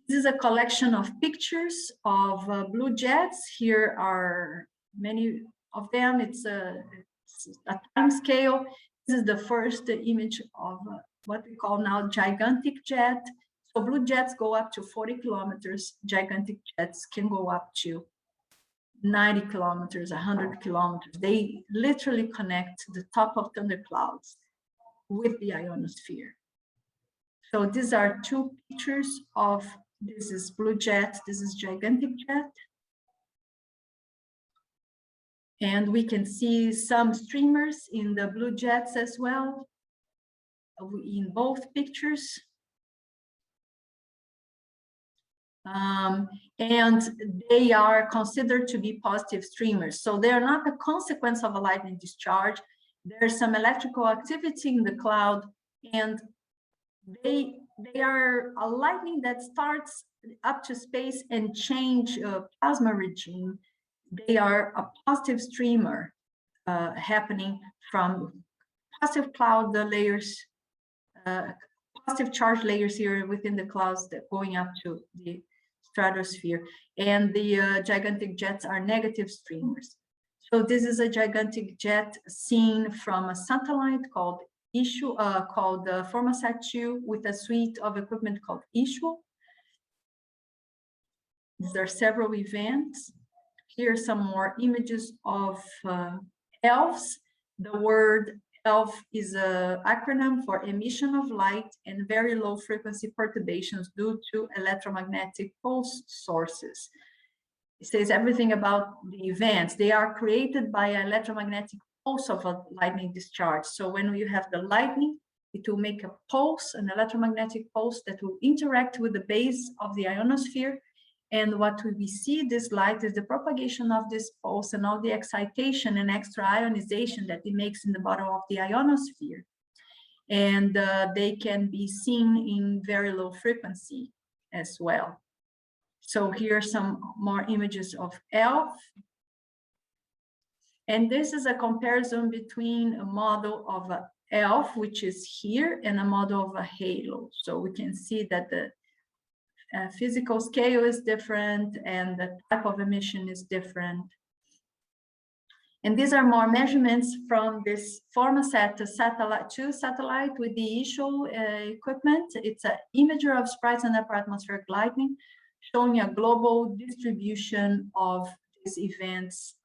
This is a collection of pictures of blue jets. Here are many of them. It's a time scale. This is the first image of what we call now gigantic jet. So blue jets go up to 40 kilometers. Gigantic jets can go up to 90 kilometers, 100 kilometers. They literally connect the top of thunderclouds with the ionosphere. So these are two pictures of, this is blue jet, this is gigantic jet. And we can see some streamers in the blue jets as well, in both pictures. And they are considered to be positive streamers. So they are not a consequence of a lightning discharge. There's some electrical activity in the cloud, and they are a lightning that starts up to space and change plasma regime. They are a positive streamer happening from positive cloud layers, positive charge layers here within the clouds that going up to the stratosphere, and the gigantic jets are negative streamers. So this is a gigantic jet seen from a satellite called Formosat-2 with a suite of equipment called ISHU. There are several events. Here are some more images of ELVs. The word ELV is an acronym for emission of light and very low frequency perturbations due to electromagnetic pulse sources. It says everything about the events. They are created by an electromagnetic pulse of a lightning discharge. So when you have the lightning, it will make a pulse, an electromagnetic pulse that will interact with the base of the ionosphere, And what we see this light is the propagation of this pulse and all the excitation and extra ionization that it makes in the bottom of the ionosphere. And they can be seen in very low frequency as well. So here are some more images of ELF. And this is a comparison between a model of a ELF, which is here, and a model of a halo. So we can see that the physical scale is different and the type of emission is different. And these are more measurements from this Formosat satellite 2 satellite with the initial equipment. It's an imager of sprites and upper atmospheric lightning, showing a global distribution of these events.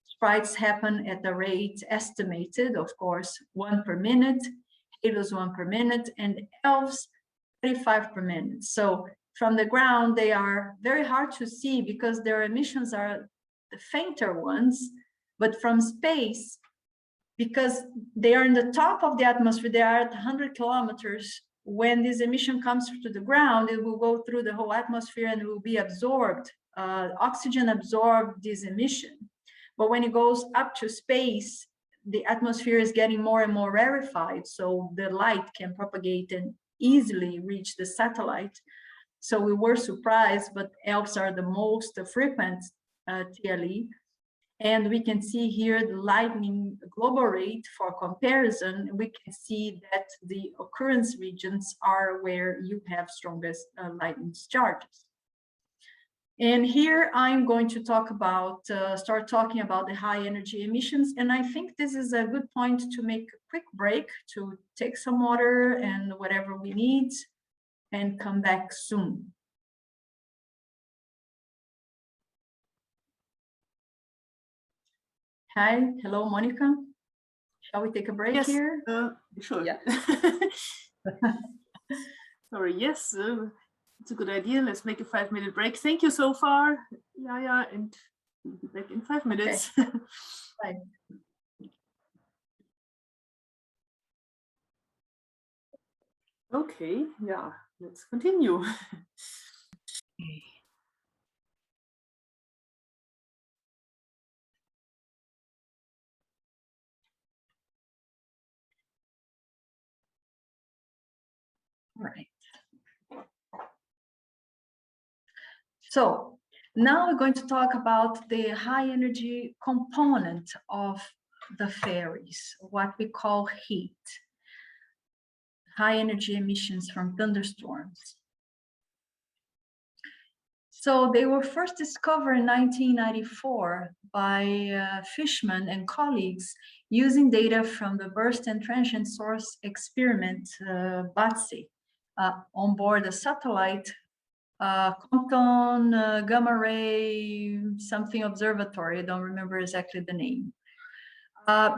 Sprites happen at the rate estimated, of course, 1 per minute, halos 1 per minute, and ELFs 35 per minute. So from the ground, they are very hard to see because their emissions are the fainter ones. But from space, because they are in the top of the atmosphere, they are at 100 kilometers. When this emission comes to the ground, it will go through the whole atmosphere and it will be absorbed. Oxygen absorbs this emission. But when it goes up to space, the atmosphere is getting more and more rarefied, so the light can propagate and easily reach the satellite. So we were surprised, but ELFs are the most frequent TLE. And we can see here the lightning global rate for comparison. We can see that the occurrence regions are where you have strongest lightning discharges. And here I'm going to talk about, start talking about the high energy emissions. And I think this is a good point to make a quick break to take some water and whatever we need and come back soon. Hi, hello, Monica. Shall we take a break here? Sure. Yeah. Sorry, yes, it's a good idea. Let's make a 5-minute break. Thank you so far, Yaya, and we'll be back in 5 minutes. Okay. Bye. Okay, yeah, let's continue. Okay. All right. So now we're going to talk about the high energy component of the FAIRIES, what we call heat, high energy emissions from thunderstorms. So they were first discovered in 1994 by Fishman and colleagues using data from the burst and transient source experiment, BATSI, on board a satellite, Compton Gamma Ray something observatory. I don't remember exactly the name.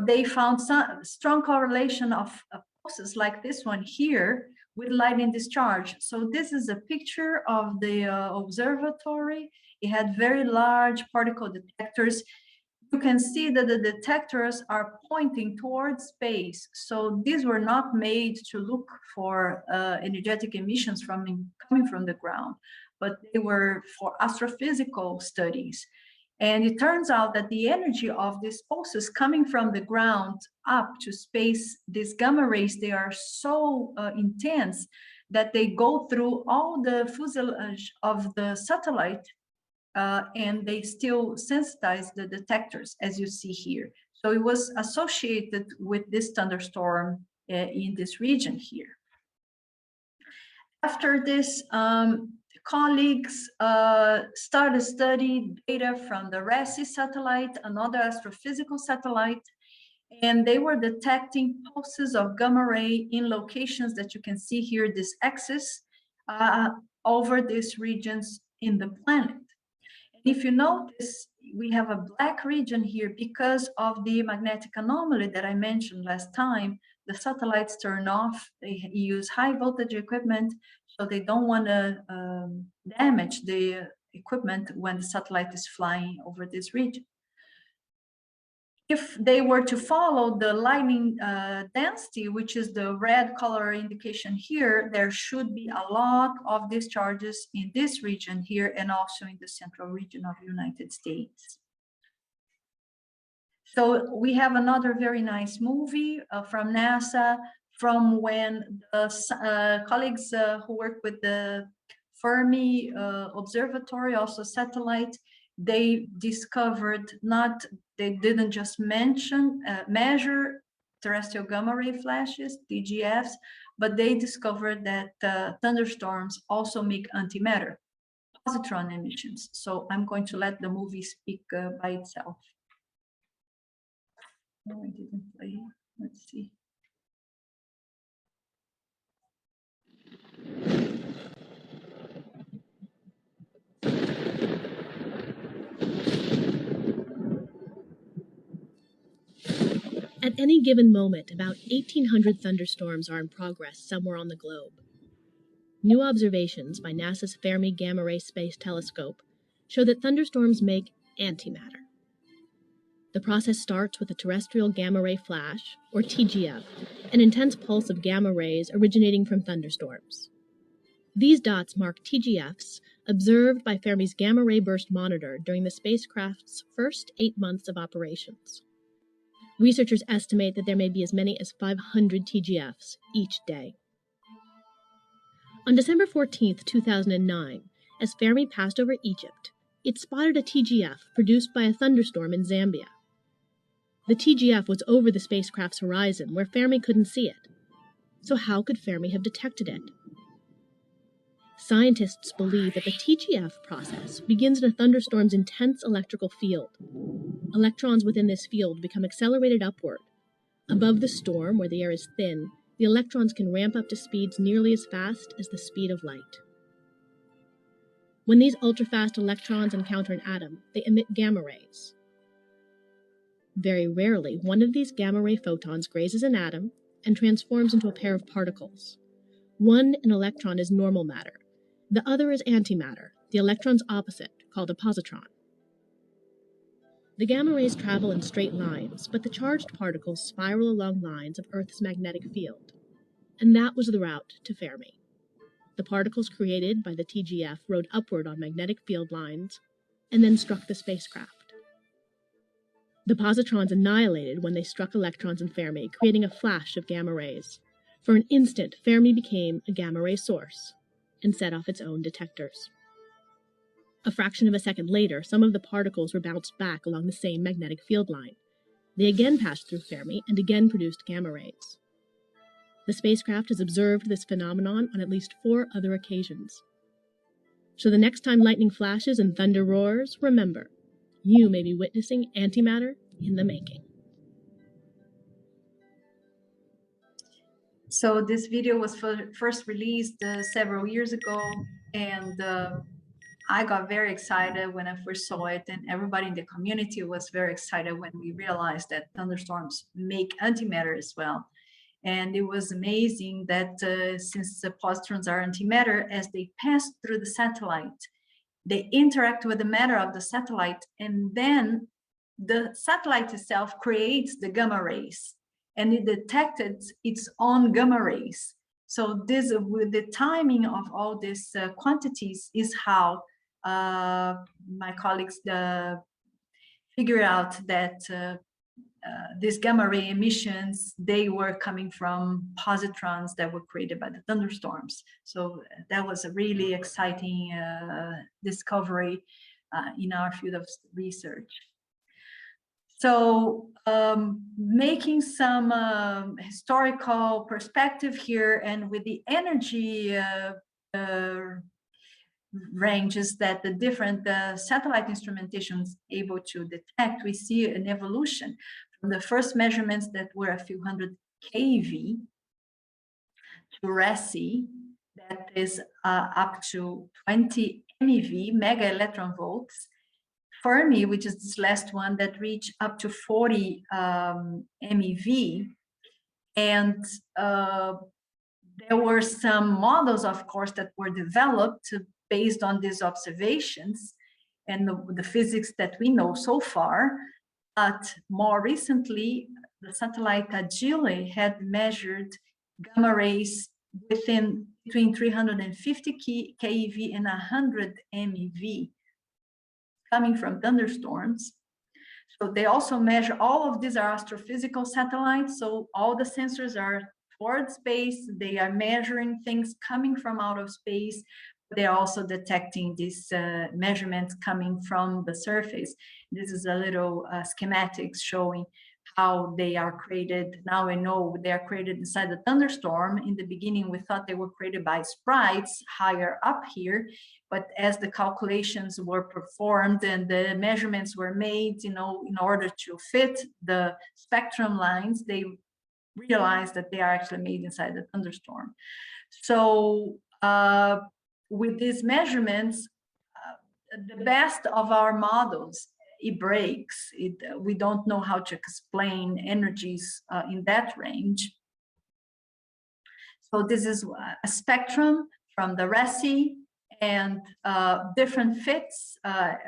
They found some strong correlation of pulses like this one here with lightning discharge. So this is a picture of the observatory. It had very large particle detectors. You can see that the detectors are pointing towards space. So these were not made to look for energetic emissions coming from the ground, but they were for astrophysical studies. And it turns out that the energy of these pulses coming from the ground up to space, these gamma rays, they are so intense that they go through all the fuselage of the satellite and they still sensitize the detectors, as you see here. So it was associated with this thunderstorm in this region here. After this, colleagues started studying data from the RASI satellite, another astrophysical satellite, and they were detecting pulses of gamma ray in locations that you can see here, this axis, over these regions in the planet. And if you notice, we have a black region here because of the magnetic anomaly that I mentioned last time. The satellites turn off, they use high voltage equipment, so they don't want to damage the equipment when the satellite is flying over this region. if they were to follow the lightning density, which is the red color indication here, there should be a lot of discharges in this region here and also in the central region of the United States. So we have another very nice movie from NASA from when the colleagues who work with the Fermi Observatory, also satellite, they discovered they didn't just measure terrestrial gamma ray flashes, TGFs, but they discovered that thunderstorms also make antimatter, positron emissions. So I'm going to let the movie speak by itself. No, I didn't play. Let's see. At any given moment, about 1,800 thunderstorms are in progress somewhere on the globe. New observations by NASA's Fermi Gamma Ray Space Telescope show that thunderstorms make antimatter. The process starts with a terrestrial gamma ray flash, or TGF, an intense pulse of gamma rays originating from thunderstorms. These dots mark TGFs observed by Fermi's Gamma Ray Burst Monitor during the spacecraft's first 8 months of operations. Researchers estimate that there may be as many as 500 TGFs each day. On December 14, 2009, as Fermi passed over Egypt, it spotted a TGF produced by a thunderstorm in Zambia. The TGF was over the spacecraft's horizon, where Fermi couldn't see it. So how could Fermi have detected it? Scientists believe that the TGF process begins in a thunderstorm's intense electrical field. Electrons within this field become accelerated upward. Above the storm, where the air is thin, the electrons can ramp up to speeds nearly as fast as the speed of light. When these ultra-fast electrons encounter an atom, they emit gamma rays. Very rarely, one of these gamma ray photons grazes an atom and transforms into a pair of particles. One, an electron, is normal matter. The other is antimatter, the electron's opposite, called a positron. The gamma rays travel in straight lines, but the charged particles spiral along lines of Earth's magnetic field. And that was the route to Fermi. The particles created by the TGF rode upward on magnetic field lines and then struck the spacecraft. The positrons annihilated when they struck electrons in Fermi, creating a flash of gamma rays. For an instant, Fermi became a gamma ray source and set off its own detectors. A fraction of a second later, some of the particles were bounced back along the same magnetic field line. They again passed through Fermi and again produced gamma rays. The spacecraft has observed this phenomenon on at least 4 other occasions. So the next time lightning flashes and thunder roars, remember, you may be witnessing antimatter in the making. So this video was first released several years ago, and I got very excited when I first saw it, and everybody in the community was very excited when we realized that thunderstorms make antimatter as well. And it was amazing that since the positrons are antimatter, as they pass through the satellite, they interact with the matter of the satellite, and then the satellite itself creates the gamma rays, and it detected its own gamma rays. So this, with the timing of all these quantities, is how my colleagues figure out that these gamma ray emissions, they were coming from positrons that were created by the thunderstorms. So that was a really exciting discovery in our field of research. So making some historical perspective here, and with the energy ranges that the different satellite instrumentations able to detect, we see an evolution from the first measurements that were a few hundred kV to RESI, that is up to 20 MeV, mega electron volts. Fermi, which is this last one, that reached up to 40 MeV. And there were some models, of course, that were developed based on these observations and the physics that we know so far. But more recently, the satellite Agile had measured gamma rays between 350 keV and 100 MeV coming from thunderstorms. So they also measure, all of these are astrophysical satellites, so all the sensors are towards space, they are measuring things coming from out of space, they're also detecting these measurements coming from the surface. This is a little schematics showing how they are created. Now we know they are created inside the thunderstorm. In the beginning, we thought they were created by sprites higher up here, but as the calculations were performed and the measurements were made, in order to fit the spectrum lines, they realized that they are actually made inside the thunderstorm. So with these measurements, the best of our models, it breaks. We don't know how to explain energies in that range. So this is a spectrum from the RESI and different fits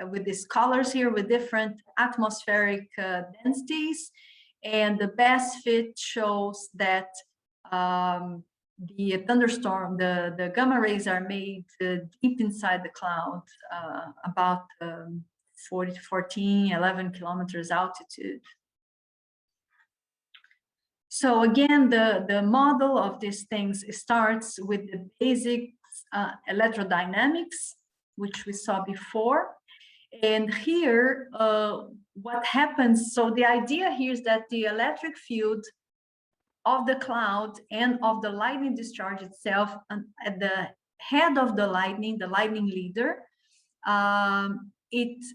with these colors here with different atmospheric densities. And the best fit shows that the thunderstorm, the gamma rays are made deep inside the cloud, about 11 kilometers altitude. So again, the model of these things starts with the basic electrodynamics, which we saw before. And here, what happens, so the idea here is that the electric field of the cloud and of the lightning discharge itself, at the head of the lightning leader, it's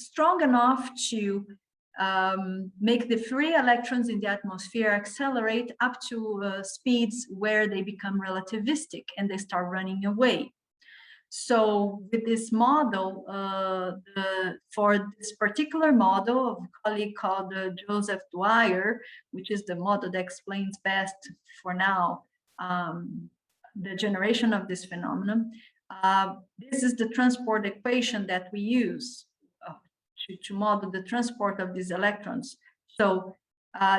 strong enough to make the free electrons in the atmosphere accelerate up to speeds where they become relativistic and they start running away. So with this model, for this particular model of a colleague called Joseph Dwyer, which is the model that explains best for now the generation of this phenomenon, this is the transport equation that we use to model the transport of these electrons. So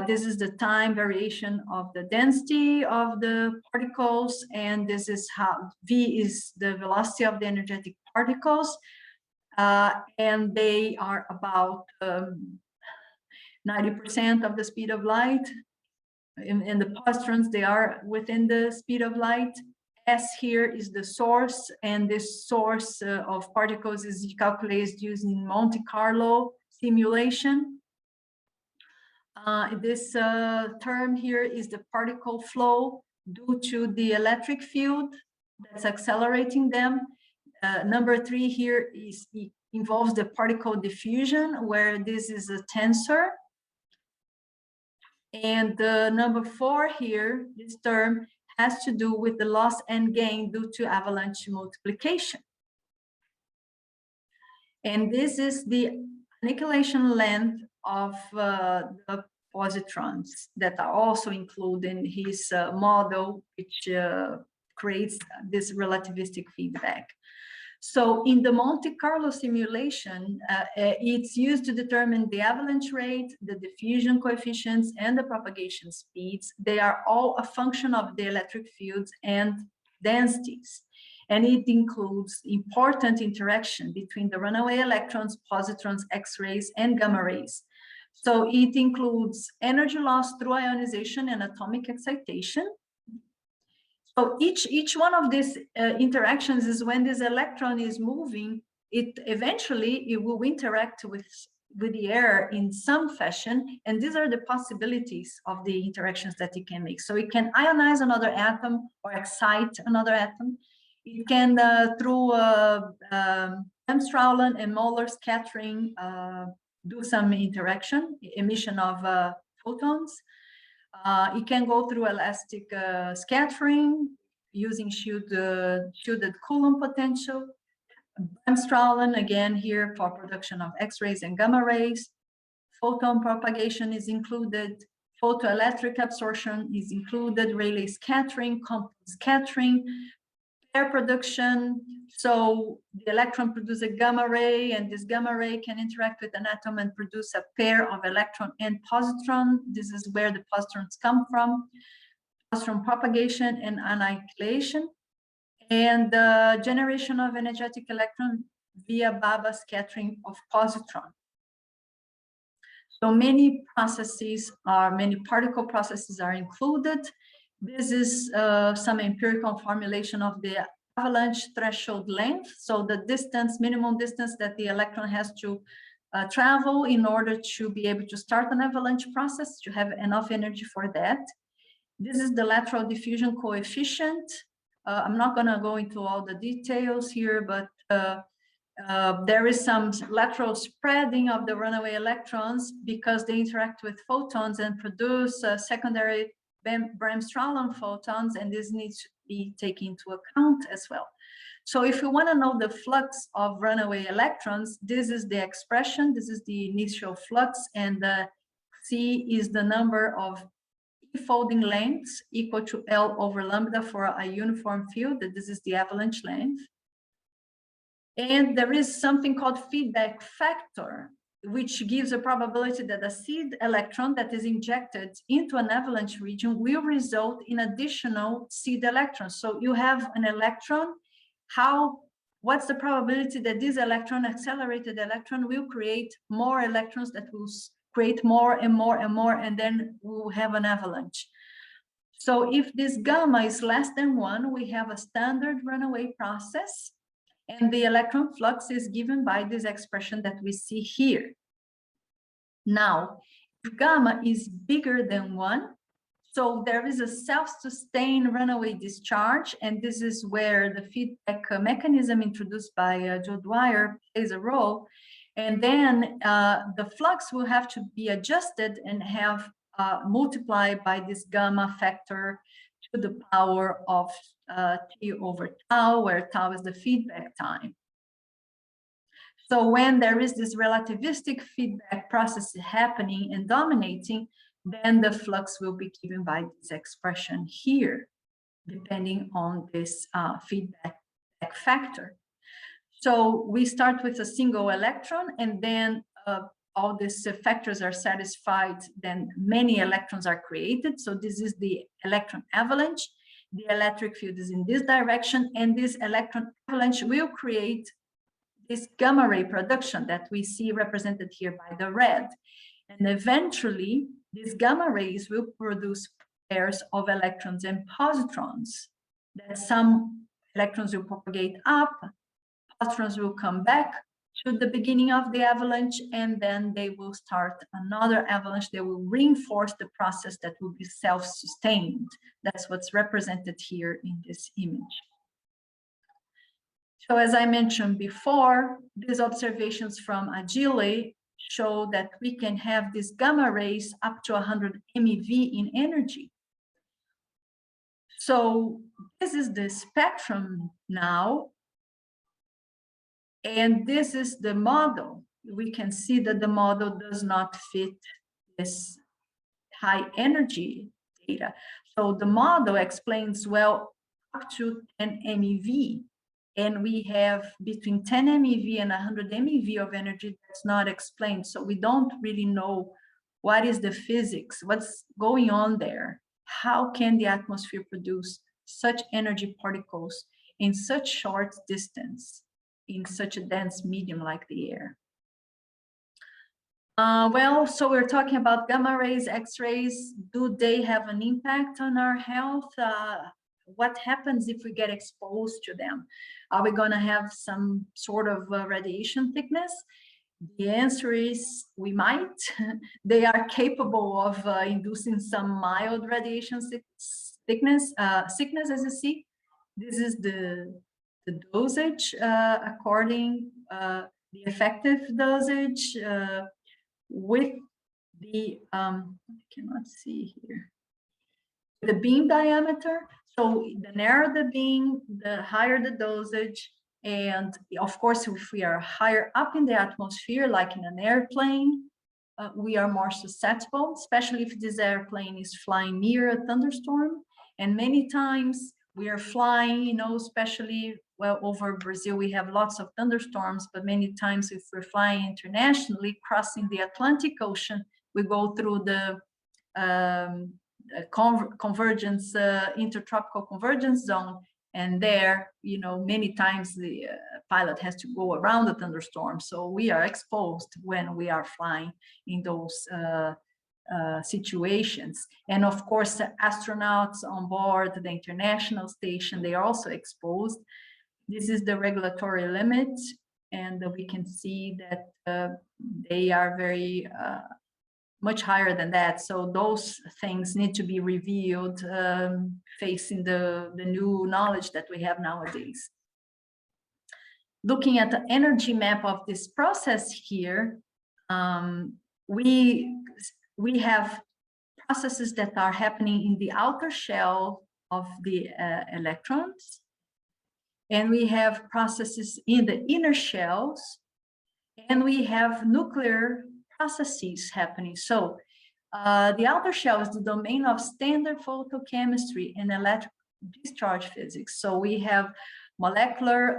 this is the time variation of the density of the particles, and this is how V is the velocity of the energetic particles, and they are about 90% of the speed of light. In the positrons, they are within the speed of light. S here is the source, and this source of particles is calculated using Monte Carlo simulation. This term here is the particle flow due to the electric field that's accelerating them. Number 3 here involves the particle diffusion, where this is a tensor. And number 4 here, this term has to do with the loss and gain due to avalanche multiplication. And this is the annihilation length of the positrons that are also included in his model, which creates this relativistic feedback. So in the Monte Carlo simulation, it's used to determine the avalanche rate, the diffusion coefficients, and the propagation speeds. They are all a function of the electric fields and densities. And it includes important interaction between the runaway electrons, positrons, X-rays, and gamma rays. So it includes energy loss through ionization and atomic excitation. So each one of these interactions is when this electron is moving, it will interact with the air in some fashion, and these are the possibilities of the interactions that it can make. So it can ionize another atom or excite another atom. It can, through Armstrong and Moeller scattering, do some interaction, emission of photons. It can go through elastic scattering using shielded Coulomb potential. Armstrong, again here for production of X-rays and gamma rays. Photon propagation is included. Photoelectric absorption is included. Rayleigh scattering, Compton scattering. air production. So the electron produces a gamma ray, and this gamma ray can interact with an atom and produce a pair of electron and positron. This is where the positrons come from. Positron propagation and annihilation, and the generation of energetic electron via Baba scattering of positron. So many particle processes are included. This is some empirical formulation of the avalanche threshold length. So the distance, minimum distance that the electron has to travel in order to be able to start an avalanche process, to have enough energy for that. This is the lateral diffusion coefficient. I'm not going to go into all the details here, but there is some lateral spreading of the runaway electrons because they interact with photons and produce secondary Bremsstrahlung photons, and this needs to be taken into account as well. So if you want to know the flux of runaway electrons, this is the expression, this is the initial flux, and the C is the number of folding lengths equal to L over lambda for a uniform field. This is the avalanche length. And there is something called feedback factor, which gives a probability that a seed electron that is injected into an avalanche region will result in additional seed electrons. So you have an electron, what's the probability that this electron, accelerated electron, will create more electrons that will create more and more and more, and then we'll have an avalanche. So if this gamma is less than 1, we have a standard runaway process, and the electron flux is given by this expression that we see here. Now, if gamma is bigger than 1, so there is a self-sustained runaway discharge, and this is where the feedback mechanism introduced by Joe Dwyer plays a role. And then the flux will have to be adjusted and have multiplied by this gamma factor to the power of T over tau, where tau is the feedback time. So when there is this relativistic feedback process happening and dominating, then the flux will be given by this expression here, depending on this feedback factor. So we start with a single electron, and then all these factors are satisfied, then many electrons are created. So this is the electron avalanche. The electric field is in this direction, and this electron avalanche will create this gamma ray production that we see represented here by the red. And eventually, these gamma rays will produce pairs of electrons and positrons. That some electrons will propagate up, positrons will come back to the beginning of the avalanche, and then they will start another avalanche. They will reinforce the process that will be self-sustained. That's what's represented here in this image. So as I mentioned before, these observations from Agile show that we can have these gamma rays up to 100 MeV in energy. So this is the spectrum now. And this is the model. We can see that the model does not fit this high energy data. So the model explains, well, up to 10 MeV. And we have between 10 MeV and 100 MeV of energy that's not explained. So we don't really know what is the physics, what's going on there. How can the atmosphere produce such energy particles in such short distance, in such a dense medium like the air? Well, so we're talking about gamma rays, X-rays. Do they have an impact on our health? What happens if we get exposed to them? Are we going to have some sort of radiation thickness? The answer is we might. They are capable of inducing some mild radiation sickness, as you see. This is the dosage according the effective dosage with the I cannot see here, the beam diameter. So the narrower the beam, the higher the dosage. And of course, if we are higher up in the atmosphere, like in an airplane, we are more susceptible, especially if this airplane is flying near a thunderstorm. And many times we are flying, you know, especially, well, over Brazil, we have lots of thunderstorms, but many times if we're flying internationally, crossing the Atlantic Ocean, we go through the convergence, intertropical convergence zone. And there, you know, many times the pilot has to go around the thunderstorm. So we are exposed when we are flying in those situations. And of course, the astronauts on board the International Station, they are also exposed. This is the regulatory limit, and we can see that they are very much higher than that. So those things need to be revealed, facing the new knowledge that we have nowadays. Looking at the energy map of this process here, we have processes that are happening in the outer shell of the electrons, and we have processes in the inner shells, and we have nuclear processes happening. So the outer shell is the domain of standard photochemistry and electric discharge physics. So we have molecular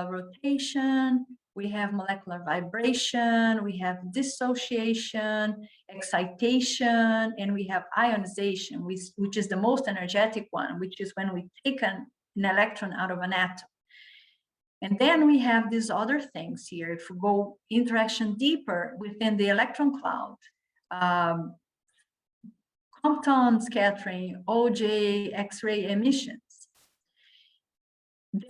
rotation, we have molecular vibration, we have dissociation, excitation, and we have ionization, which is the most energetic one, which is when we take an electron out of an atom. And then we have these other things here. If we go interaction deeper within the electron cloud, Compton scattering, OJ, X-ray emissions.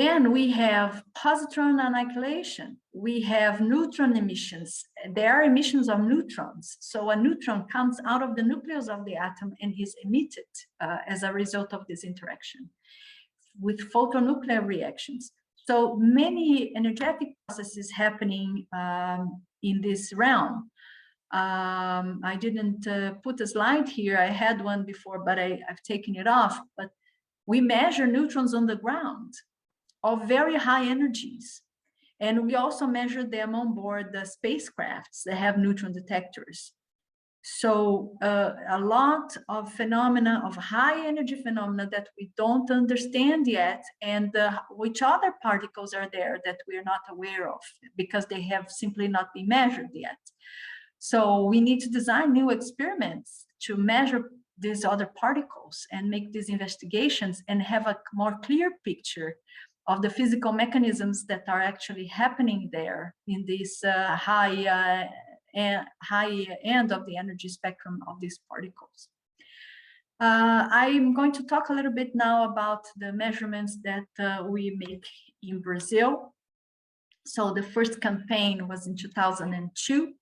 Then we have positron annihilation. We have neutron emissions. There are emissions of neutrons. So a neutron comes out of the nucleus of the atom and is emitted as a result of this interaction with photonuclear reactions. So many energetic processes happening in this realm. I didn't put a slide here. I had one before, but I've taken it off. But we measure neutrons on the ground of very high energies. And we also measure them on board the spacecrafts that have neutron detectors. So a lot of phenomena, of high energy phenomena that we don't understand yet, and which other particles are there that we're not aware of because they have simply not been measured yet. So we need to design new experiments to measure these other particles and make these investigations and have a more clear picture of the physical mechanisms that are actually happening there in this high end of the energy spectrum of these particles. I'm going to talk a little bit now about the measurements that we make in Brazil. So the first campaign was in 2002.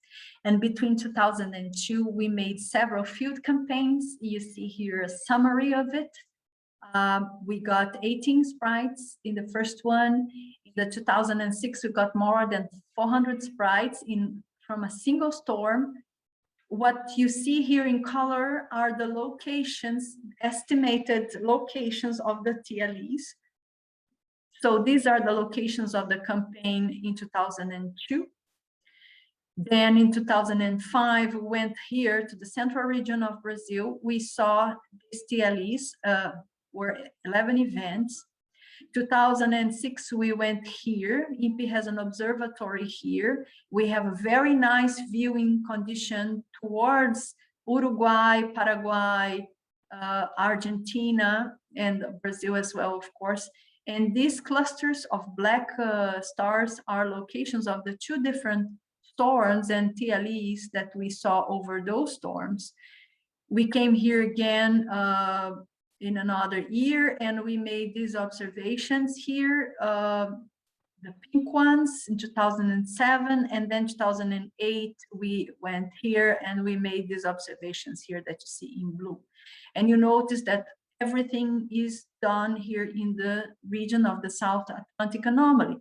And between 2002, we made several field campaigns. You see here a summary of it. We got 18 sprites in the first one. In the 2006, we got more than 400 sprites from a single storm. What you see here in color are the locations, estimated locations of the TLEs. So these are the locations of the campaign in 2002. Then in 2005, we went here to the central region of Brazil. We saw these TLEs, were 11 events. 2006, we went here. INPE has an observatory here. We have a very nice viewing condition towards Uruguay, Paraguay, Argentina, and Brazil as well, of course. And these clusters of black stars are locations of the two different storms and TLEs that we saw over those storms. We came here again in another year, and we made these observations here, the pink ones in 2007, and then 2008, we went here and we made these observations here that you see in blue. And you notice that everything is done here in the region of the South Atlantic anomaly.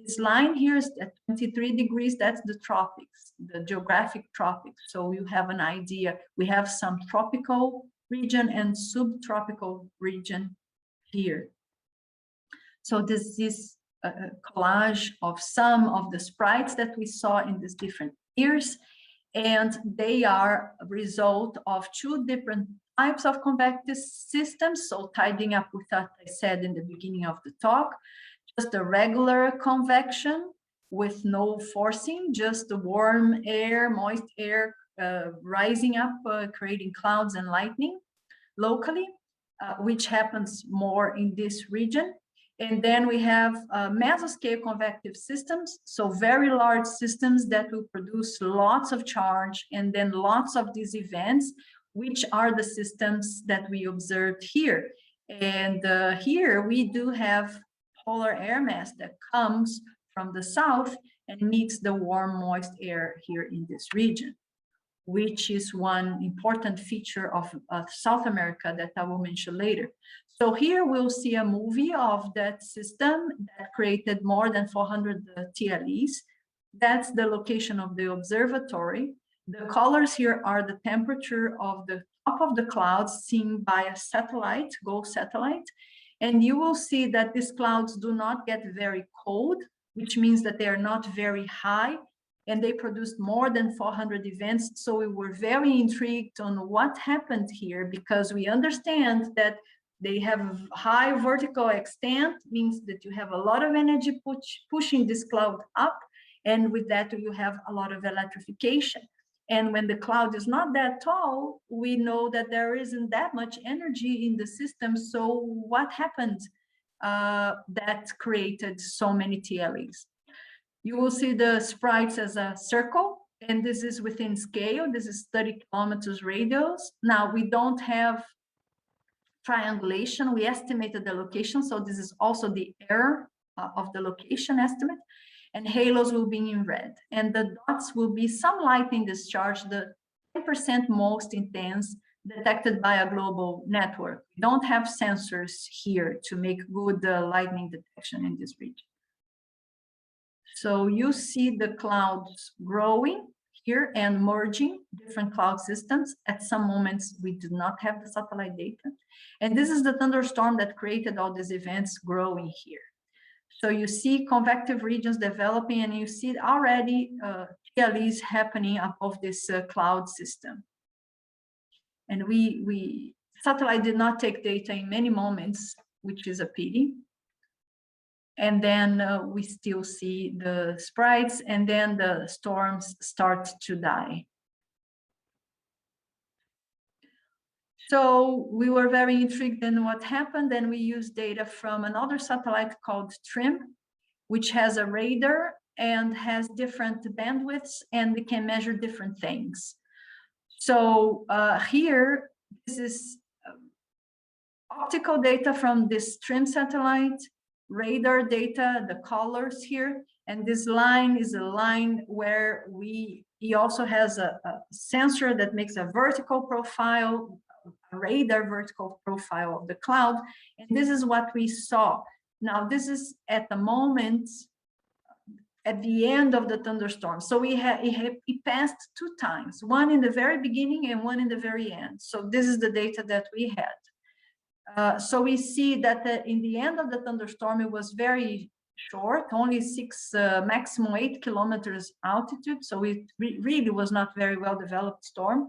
This line here is at 23 degrees, that's the tropics, the geographic tropics. So you have an idea. We have some tropical region and subtropical region here. So this is a collage of some of the sprites that we saw in these different years. And they are a result of two different types of convective systems. So tidying up with what I said in the beginning of the talk, just a regular convection with no forcing, just the warm air, moist air rising up, creating clouds and lightning locally, which happens more in this region. And then we have mesoscale convective systems, so very large systems that will produce lots of charge and then lots of these events, which are the systems that we observed here. And here we do have polar air mass that comes from the south and meets the warm, moist air here in this region, which is one important feature of South America that I will mention later. So here we'll see a movie of that system that created more than 400 TLEs. That's the location of the observatory. The colors here are the temperature of the top of the clouds seen by a satellite, GO satellite. And you will see that these clouds do not get very cold, which means that they are not very high, and they produced more than 400 events. So we were very intrigued on what happened here, because we understand that they have high vertical extent, means that you have a lot of energy pushing this cloud up, and with that you have a lot of electrification. And when the cloud is not that tall, we know that there isn't that much energy in the system. So what happened that created so many TLEs? You will see the sprites as a circle, and this is within scale. This is 30 kilometers radius. Now, we don't have triangulation. We estimated the location, so this is also the error of the location estimate. And halos will be in red. And the dots will be some lightning discharge, the 10% most intense detected by a global network. We don't have sensors here to make good lightning detection in this region. So you see the clouds growing here and merging different cloud systems. At some moments, we do not have the satellite data. And this is the thunderstorm that created all these events growing here. So you see convective regions developing, and you see already TLEs happening above this cloud system. And satellite did not take data in many moments, which is a pity. And then we still see the sprites, and then the storms start to die. So we were very intrigued in what happened, and we used data from another satellite called TRIM, which has a radar and has different bandwidths, and we can measure different things. So here, this is optical data from this TRIM satellite, radar data, the colors here, and this line is a line where he also has a sensor that makes a vertical profile, a radar vertical profile of the cloud, and this is what we saw. Now, this is at the moment, at the end of the thunderstorm. So he passed two times, one in the very beginning and one in the very end. So this is the data that we had. So we see that in the end of the thunderstorm, it was very short, only 6, maximum 8 kilometers altitude. So it really was not very well developed storm.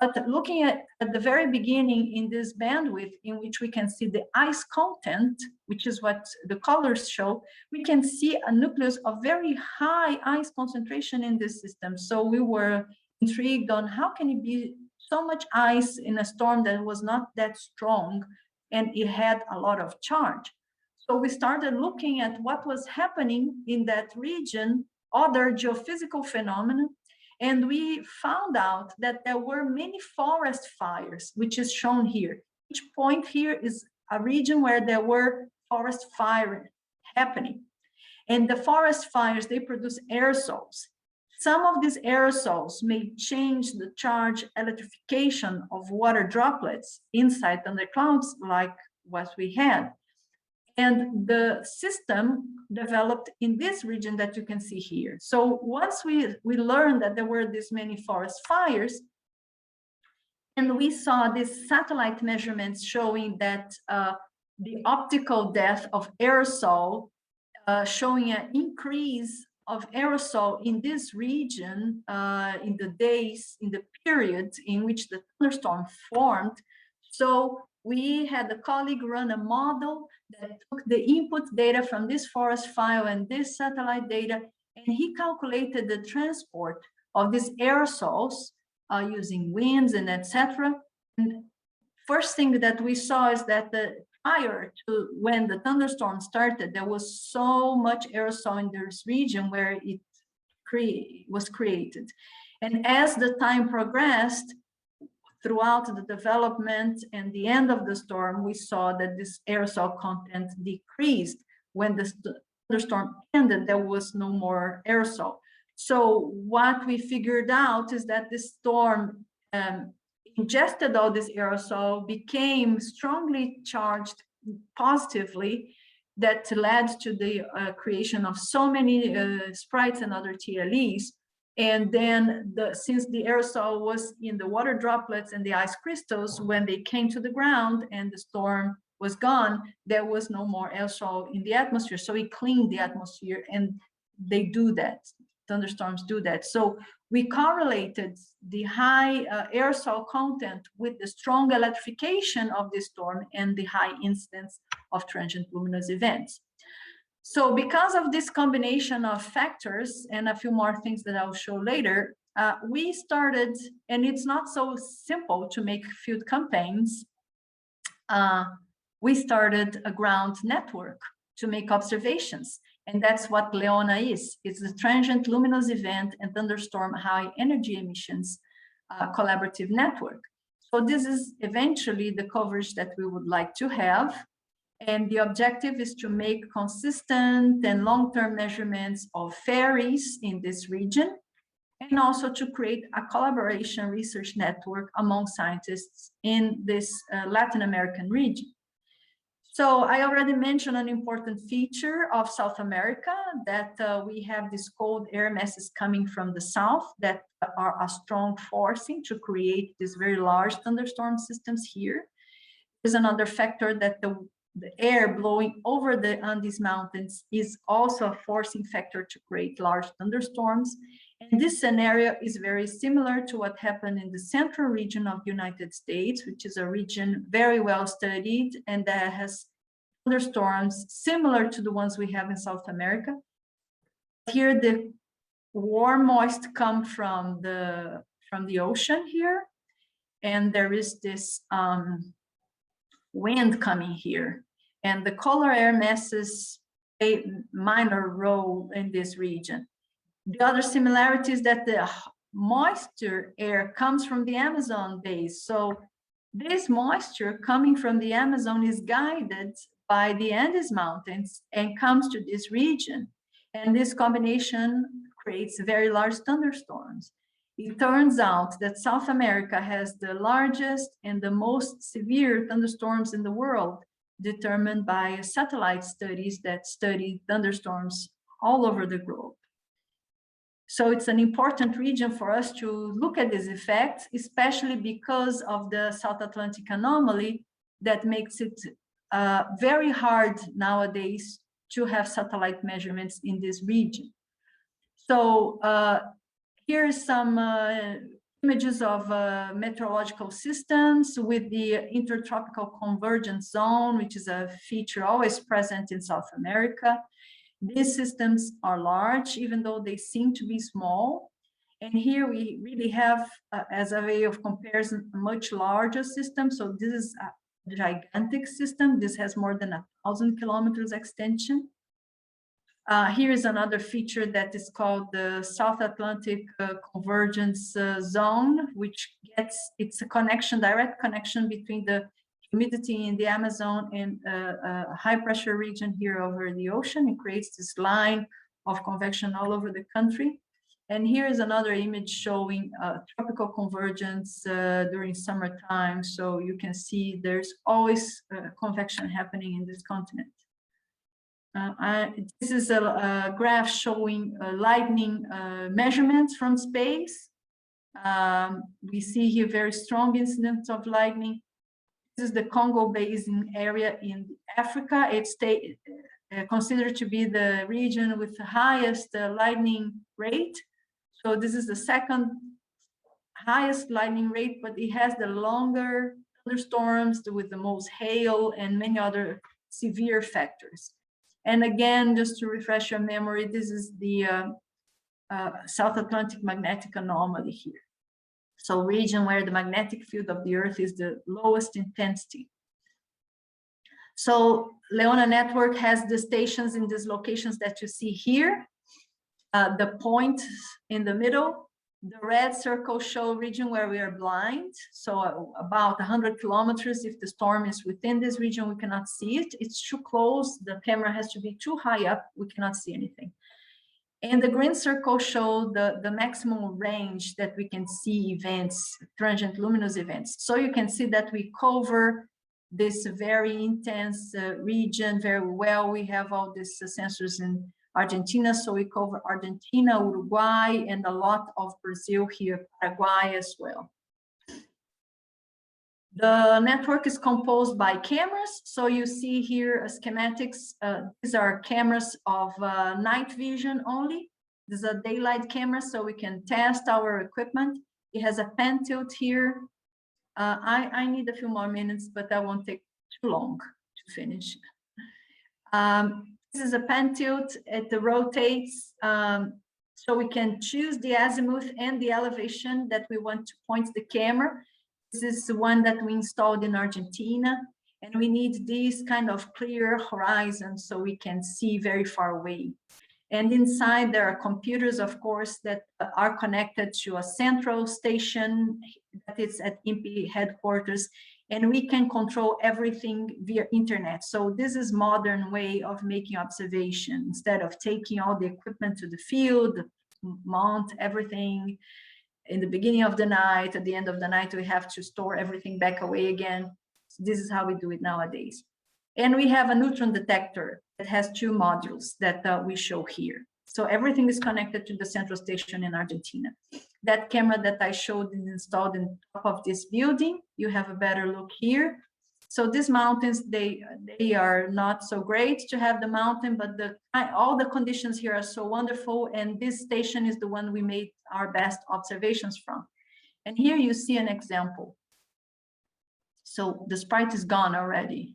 But looking at the very beginning in this bandwidth, in which we can see the ice content, which is what the colors show, we can see a nucleus of very high ice concentration in this system. So we were intrigued on how can it be so much ice in a storm that was not that strong, and it had a lot of charge. So we started looking at what was happening in that region, other geophysical phenomena, and we found out that there were many forest fires, which is shown here. Each point here is a region where there were forest fires happening. And the forest fires, they produce aerosols. Some of these aerosols may change the charge electrification of water droplets inside thunderclouds, like what we had. And the system developed in this region that you can see here. So once we learned that there were this many forest fires, and we saw these satellite measurements showing that the optical depth of aerosol showing an increase of aerosol in this region in the period in which the thunderstorm formed. So we had a colleague run a model that took the input data from this forest file and this satellite data, and he calculated the transport of these aerosols using winds and etc. And first thing that we saw is that prior to when the thunderstorm started, there was so much aerosol in this region where it was created. And as the time progressed, throughout the development and the end of the storm, we saw that this aerosol content decreased. When the thunderstorm ended, there was no more aerosol. So what we figured out is that this storm ingested all this aerosol, became strongly charged positively, that led to the creation of so many sprites and other TLEs. And then since the aerosol was in the water droplets and the ice crystals, when they came to the ground and the storm was gone, there was no more aerosol in the atmosphere. So it cleaned the atmosphere, and they do that. Thunderstorms do that. So we correlated the high aerosol content with the strong electrification of the storm and the high incidence of transient luminous events. So because of this combination of factors and a few more things that I'll show later, we started, and it's not so simple to make field campaigns, we started a ground network to make observations. And that's what LEONA is. It's the Transient Luminous Event and Thunderstorm High Energy Emissions Collaborative Network. So this is eventually the coverage that we would like to have. And the objective is to make consistent and long-term measurements of FAIRIES in this region, and also to create a collaboration research network among scientists in this Latin American region. So I already mentioned an important feature of South America, that we have these cold air masses coming from the south that are a strong forcing to create these very large thunderstorm systems here. There's another factor that the air blowing over the Andes Mountains is also a forcing factor to create large thunderstorms. And this scenario is very similar to what happened in the central region of the United States, which is a region very well studied and that has thunderstorms similar to the ones we have in South America. Here, the warm moist come from the ocean here, and there is this wind coming here. And the polar air masses play a minor role in this region. The other similarity is that the moisture air comes from the Amazon base. So this moisture coming from the Amazon is guided by the Andes Mountains and comes to this region. And this combination creates very large thunderstorms. It turns out that South America has the largest and the most severe thunderstorms in the world, determined by satellite studies that study thunderstorms all over the globe. So it's an important region for us to look at these effects, especially because of the South Atlantic anomaly that makes it very hard nowadays to have satellite measurements in this region. So here's some images of meteorological systems with the intertropical convergence zone, which is a feature always present in South America. These systems are large, even though they seem to be small. And here we really have, as a way of comparison, a much larger system. So this is a gigantic system. This has more than 1,000 kilometers extension. Here is another feature that is called the South Atlantic Convergence Zone, which it's a connection, direct connection between the humidity in the Amazon and a high pressure region here over the ocean. It creates this line of convection all over the country. And here is another image showing tropical convergence during summertime. So you can see there's always convection happening in this continent. This is a graph showing lightning measurements from space. We see here very strong incidence of lightning. This is the Congo Basin area in Africa. considered to be the region with the highest lightning rate. So this is the second highest lightning rate, but it has the longer thunderstorms with the most hail and many other severe factors. And again, just to refresh your memory, this is the South Atlantic magnetic anomaly here. So region where the magnetic field of the Earth is the lowest intensity. So Leona network has the stations in these locations that you see here. The point in the middle, the red circles show region where we are blind. So about 100 kilometers, if the storm is within this region, we cannot see it. It's too close, the camera has to be too high up, we cannot see anything. And the green circle show the maximum range that we can see events, transient luminous events. So you can see that we cover this very intense region very well. We have all these sensors in Argentina, so we cover Argentina, Uruguay, and a lot of Brazil here, Paraguay as well. The network is composed by cameras. So you see here schematics. These are cameras of night vision only. This is a daylight camera, so we can test our equipment. It has a pen tilt here. I need a few more minutes, but that won't take too long to finish. This is a pen tilt. It rotates, so we can choose the azimuth and the elevation that we want to point the camera. This is the one that we installed in Argentina, and we need this kind of clear horizon so we can see very far away. And inside there are computers, of course, that are connected to a central station that is at INPE headquarters, and we can control everything via internet. So this is modern way of making observation. Instead of taking all the equipment to the field, mount everything in the beginning of the night, at the end of the night, we have to store everything back away again. So this is how we do it nowadays. And we have a neutron detector that has two modules that we show here. So everything is connected to the central station in Argentina. That camera that I showed is installed in top of this building. You have a better look here. So these mountains, they are not so great to have the mountain, but all the conditions here are so wonderful. And this station is the one we made our best observations from. And here you see an example. So the sprite is gone already.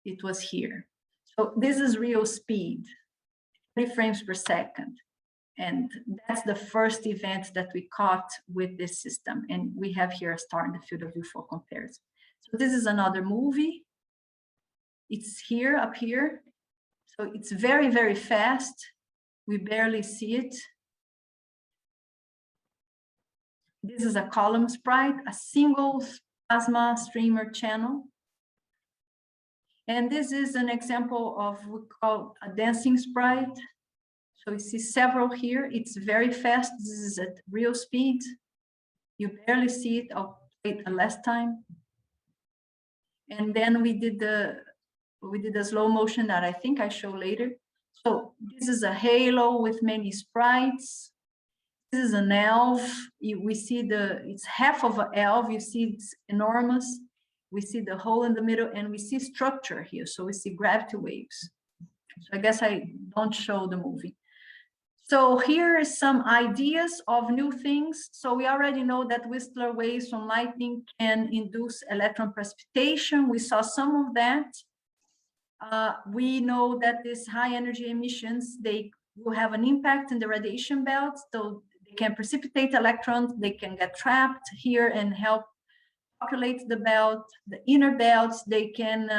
It was here. So this is real speed, 30 frames per second. And that's the first event that we caught with this system. And we have here a star in the field of view for comparison. So this is another movie. It's here, up here. So it's very, very fast. We barely see it. This is a column sprite, a single plasma streamer channel. And this is an example of what we call a dancing sprite. So you see several here. It's very fast. This is at real speed. You barely see it. I'll play it last time. And then we did the slow motion that I think I show later. So this is a halo with many sprites. This is an elf. We see it's half of an elf. You see it's enormous. We see the hole in the middle, and we see structure here. So we see gravity waves. So I guess I don't show the movie. So here is some ideas of new things. So we already know that Whistler waves from lightning can induce electron precipitation. We saw some of that. We know that these high energy emissions, they will have an impact in the radiation belts. So they can precipitate electrons. They can get trapped here and help populate the belt, the inner belts. They can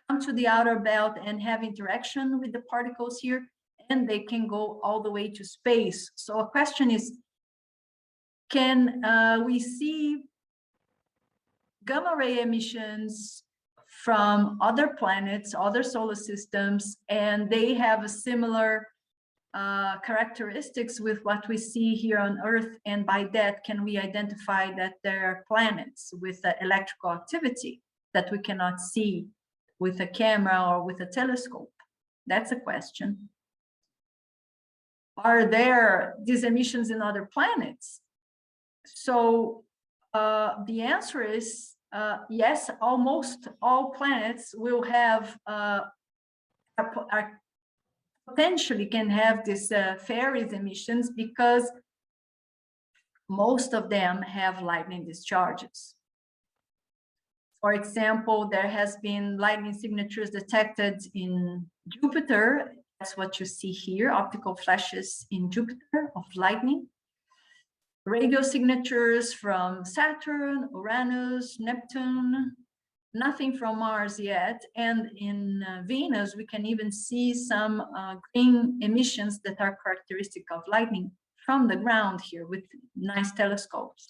come to the outer belt and have interaction with the particles here, and they can go all the way to space. So a question is, can we see gamma ray emissions from other planets, other solar systems, and they have a similar characteristics with what we see here on Earth, and by that can we identify that there are planets with electrical activity that we cannot see with a camera or with a telescope? That's a question. Are there these emissions in other planets? So the answer is yes, almost all planets will have are potentially can have this FAIRIES emissions because most of them have lightning discharges. For example, there has been lightning signatures detected in Jupiter. That's what you see here, optical flashes in Jupiter of lightning. Radio signatures from Saturn, Uranus, Neptune, nothing from Mars yet. And in Venus, we can even see some green emissions that are characteristic of lightning from the ground here with nice telescopes.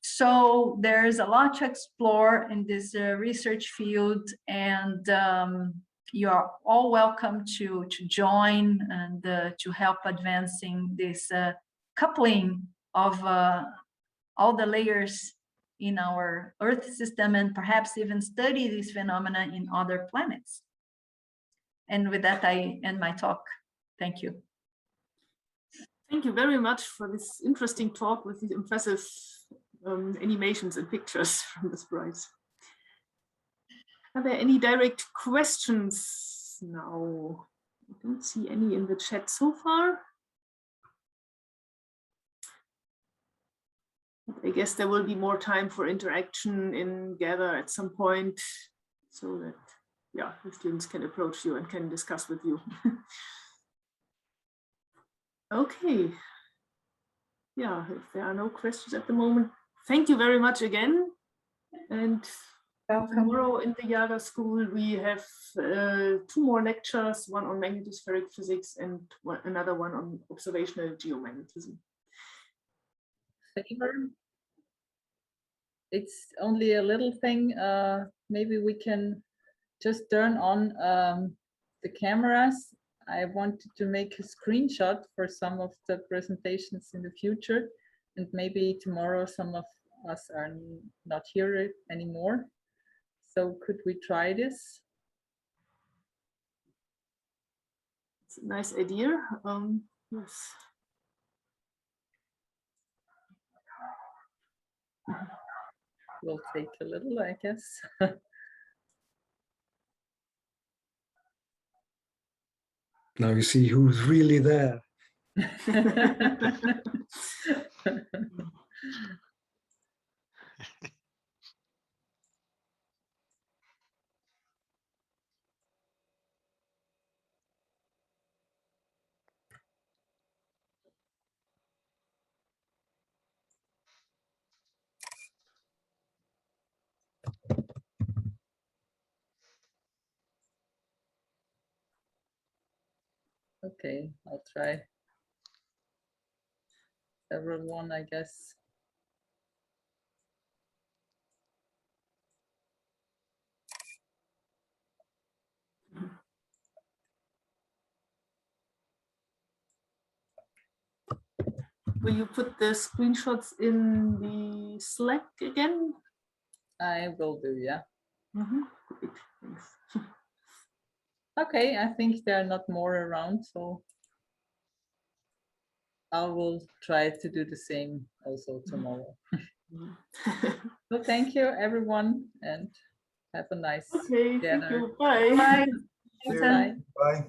So there's a lot to explore in this research field, and you are all welcome to join and to help advancing this coupling of all the layers in our Earth system, and perhaps even study these phenomena in other planets. And with that, I end my talk. Thank you. Thank you very much for this interesting talk with these impressive animations and pictures from the sprites. Are there any direct questions now? I don't see any in the chat so far. I guess there will be more time for interaction in Gather at some point, so that, yeah, the students can approach you and can discuss with you. Okay. Yeah, if there are no questions at the moment, thank you very much again. And tomorrow in the IAGA school, we have 2 more lectures, one on magnetospheric physics and another one on observational geomagnetism. Favor. It's only a little thing. Maybe we can just turn on the cameras. I wanted to make a screenshot for some of the presentations in the future, and maybe tomorrow some of us are not here anymore. So could we try this? It's a nice idea. Yes. Will take a little, I guess. Now you see who's really there. Okay, I'll try. Everyone, I guess. Will you put the screenshots in the Slack again? I will do, yeah. Great, thanks. Okay, I think there are not more around, so I will try to do the same also tomorrow. So thank you, everyone, and have a nice Okay, dinner. thank you. Bye. Bye. Bye. Bye.